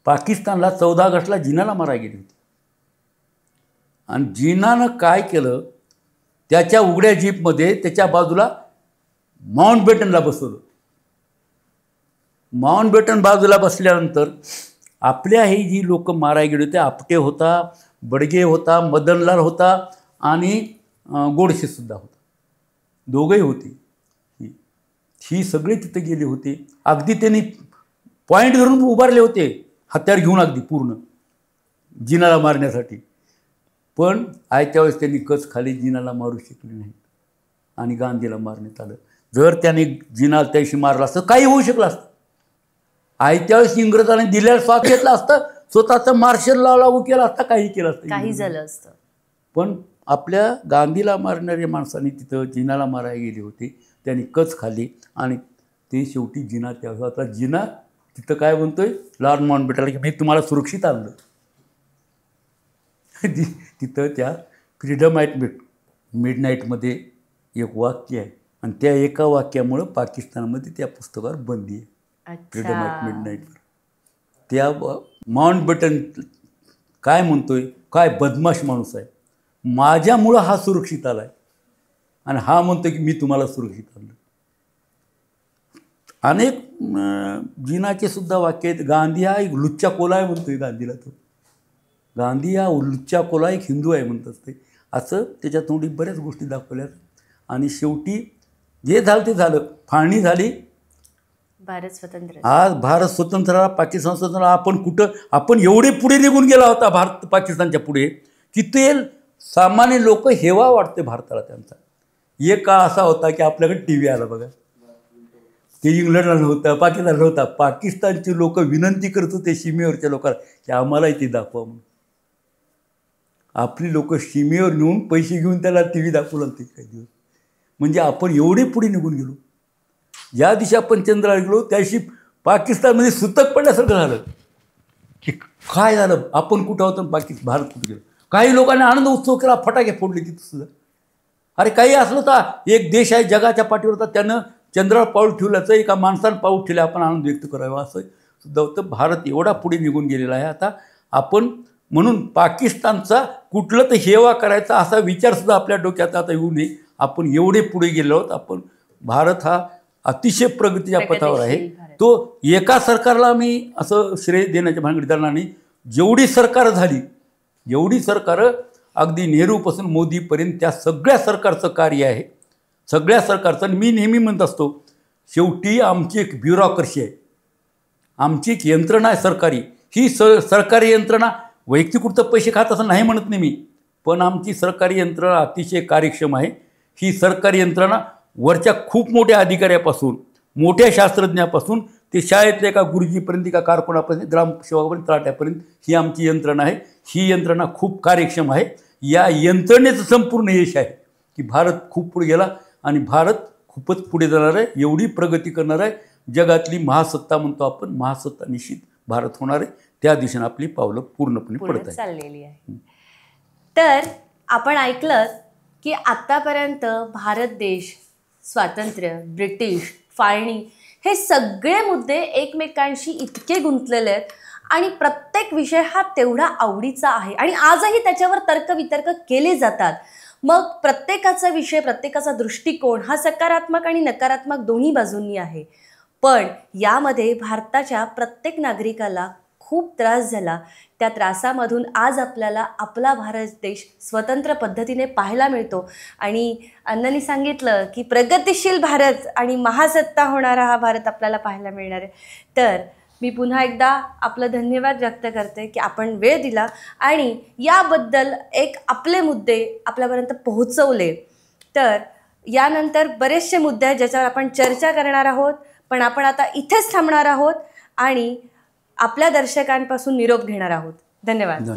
पाकिस्तानला 14 ऑगस्टला जिनाला मारायला गेली होती. आणि जिनानं काय केलं, त्याच्या उघड्या जीपमध्ये त्याच्या बाजूला माउंटबॅटनला बसवलं. माउंटबॅटन बाजूला बसल्यानंतर आपल्या ही जी लोक मारायला गेले होते, आपटे होता, बडगे होता, मदनलाल होता आणि गोडसेसुद्धा होता, दोघंही होते. ही सगळे तिथे गेले होते. अगदी त्यांनी पॉईंट धरून उभारले होते हत्यार घेऊन, अगदी पूर्ण जिनाला मारण्यासाठी. पण आयत्या वेळेस त्यांनी कच खाली, जिनाला मारू शकले नाहीत आणि गांधीला मारण्यात आलं. जर त्याने जिना त्याशी मारला असतं काही होऊ शकलं असतं. आयत्या वेळेस इंग्रजांनी दिलेलं स्वातंत्र्य घेतलं असतं, स्वतःचं मार्शल लॉ लागू केला असता, काही केलं असतं, काही झालं असतं. पण आपल्या गांधीला मारणाऱ्या माणसांनी तिथं जिनाला मारायला गेले होते, त्यांनी कच खाल्ली आणि ते शेवटी जिना त्या आता जिना तिथं काय म्हणतोय लॉर्ड माउंटबॅटनला की मी तुम्हाला सुरक्षित आणलं. तिथं त्या फ्रीडम ॲट मिडनाईटमध्ये एक वाक्य आहे आणि त्या एका वाक्यामुळं पाकिस्तानमध्ये त्या पुस्तकावर बंदी आहे. फ्रीडम ॲट मिडनाईटवर त्या माउंटबॅटन काय म्हणतोय, काय बदमाश माणूस आहे, माझ्यामुळं हा सुरक्षित आला आहे आणि हा म्हणतो की मी तुम्हाला सुरक्षित आणलं. अनेक जिनाचे सुद्धा वाक्य आहेत. गांधी हा एक लुच्चा कोला आहे म्हणतोय गांधीला. तो गांधी हा लुच्चा कोला एक हिंदू आहे म्हणत असते. असं त्याच्या तोंडी बऱ्याच गोष्टी दाखवल्यात. आणि शेवटी जे झालं ते झालं, फाळणी झाली, भारत स्वतंत्र आज भारत स्वतंत्र झाला, पाकिस्तान स्वतंत्र झाला. आपण एवढे पुढे निघून गेला होता भारत पाकिस्तानच्या पुढे की ते सामान्य लोक हेवा वाटते भारताला त्यांचा. एक काळ असा होता की आपल्याकडे टी व्ही आला बघा, ते इंग्लंडला नव्हता, पाकिस्तानला नव्हता. पाकिस्तानची लोक विनंती करत होते सीमेवरच्या लोकांना की आम्हालाही ते दाखवा म्हणून. आपली लोक सीमेवर नेऊन पैसे घेऊन त्याला टी व्ही दाखवू लागते काही दिवस. म्हणजे आपण एवढे पुढे निघून गेलो. ज्या दिवशी आपण चंद्रावर गेलो त्या दिवशी पाकिस्तानमध्ये सुतक पडल्यासारखं झालं की काय झालं, आपण कुठं होतो भारत कुठं गेलो. काही लोकांनी आनंद उत्सव केला, फटाके फोडले तिथं सुद्धा. अरे काही असलं तर एक देश आहे जगाच्या पाठीवर होता, त्यानं चंद्रावर पाऊल ठेवल्याचं, एका माणसानं पाऊल ठेवलं, आपण आनंद व्यक्त करावा असं सुद्धा होतं. भारत एवढा पुढे निघून गेलेला आहे आता. आपण म्हणून पाकिस्तानचा कुठलं तर हेवा करायचा असा विचारसुद्धा आपल्या डोक्यात आता येऊ नये. आपण एवढे पुढे गेलो आहोत. आपण भारत हा अतिशय प्रगतीच्या पथावर आहे. तो एका सरकारला मी असं श्रेय देण्याच्या भानगडीत जाणार नाही. जेवढी सरकार झाली, जेवढी सरकारं अगदी नेहरूपासून मोदीपर्यंत त्या सगळ्या सरकारचं कार्य आहे, सगळ्या सरकारचं. मी नेहमी म्हणत असतो शेवटी आमची एक ब्युरोक्रसी आहे, आमची एक यंत्रणा आहे सरकारी. ही सरकारी यंत्रणा वैयक्तिक कुठं पैसे खात असं नाही म्हणत नाही मी, पण आमची सरकारी यंत्रणा अतिशय कार्यक्षम आहे. ही सरकारी यंत्रणा वरच्या खूप मोठ्या अधिकाऱ्यापासून, मोठ्या शास्त्रज्ञापासून ते शाळेतल्या एका गुरुजीपर्यंत, एका कारकुनापर्यंत, ग्रामसेवकापर्यंत, तलाट्यापर्यंत ही आमची यंत्रणा आहे. ही यंत्रणा खूप कार्यक्षम आहे. या यंत्रणेचं संपूर्ण यश आहे की भारत खूप पुढे गेला आणि भारत खूपच पुढे जाणार आहे, एवढी प्रगती करणार आहे. जगातली महासत्ता म्हणतो आपण, महासत्ता निश्चित भारत होणार आहे. त्या दिशेने आपली पावलं पूर्णपणे पडत आहे, चाललेली आहे. तर आपण ऐकलं की आतापर्यंत भारत देश, स्वातंत्र्य, ब्रिटिश, फाळणी हे सगळे मुद्दे एकमेकांशी इतके गुंतलेले आहेत आणि प्रत्येक विषय हा तेवढा आवडीचा आहे आणि आजही त्याच्यावर तर्कवितर्क केले जातात. मग प्रत्येकाचा विषय, प्रत्येकाचा दृष्टिकोन हा सकारात्मक आणि नकारात्मक दोन्ही बाजूंनी आहे. पण यामध्ये भारताच्या प्रत्येक नागरिकाला खूप त्रास झाला. त्या त्रासामधून आज आपल्याला आपला भारत देश स्वतंत्र पद्धतीने पाहायला मिळतो आणि अण्णांनी सांगितलं की प्रगतिशील भारत आणि महासत्ता होणारा हा भारत आपल्याला पाहायला मिळणार आहे. तर मी पुन्हा एकदा आपलं धन्यवाद व्यक्त करते की आपण वेळ दिला आणि याबद्दल एक आपले मुद्दे आपल्यापर्यंत पोहोचवले. तर यानंतर बरेचसे मुद्दे आहेत ज्याच्यावर आपण चर्चा करणार आहोत, पण आपण आता इथेच थांबणार आहोत आणि आपल्या दर्शकांपासून निरोप घेणार आहोत. धन्यवाद.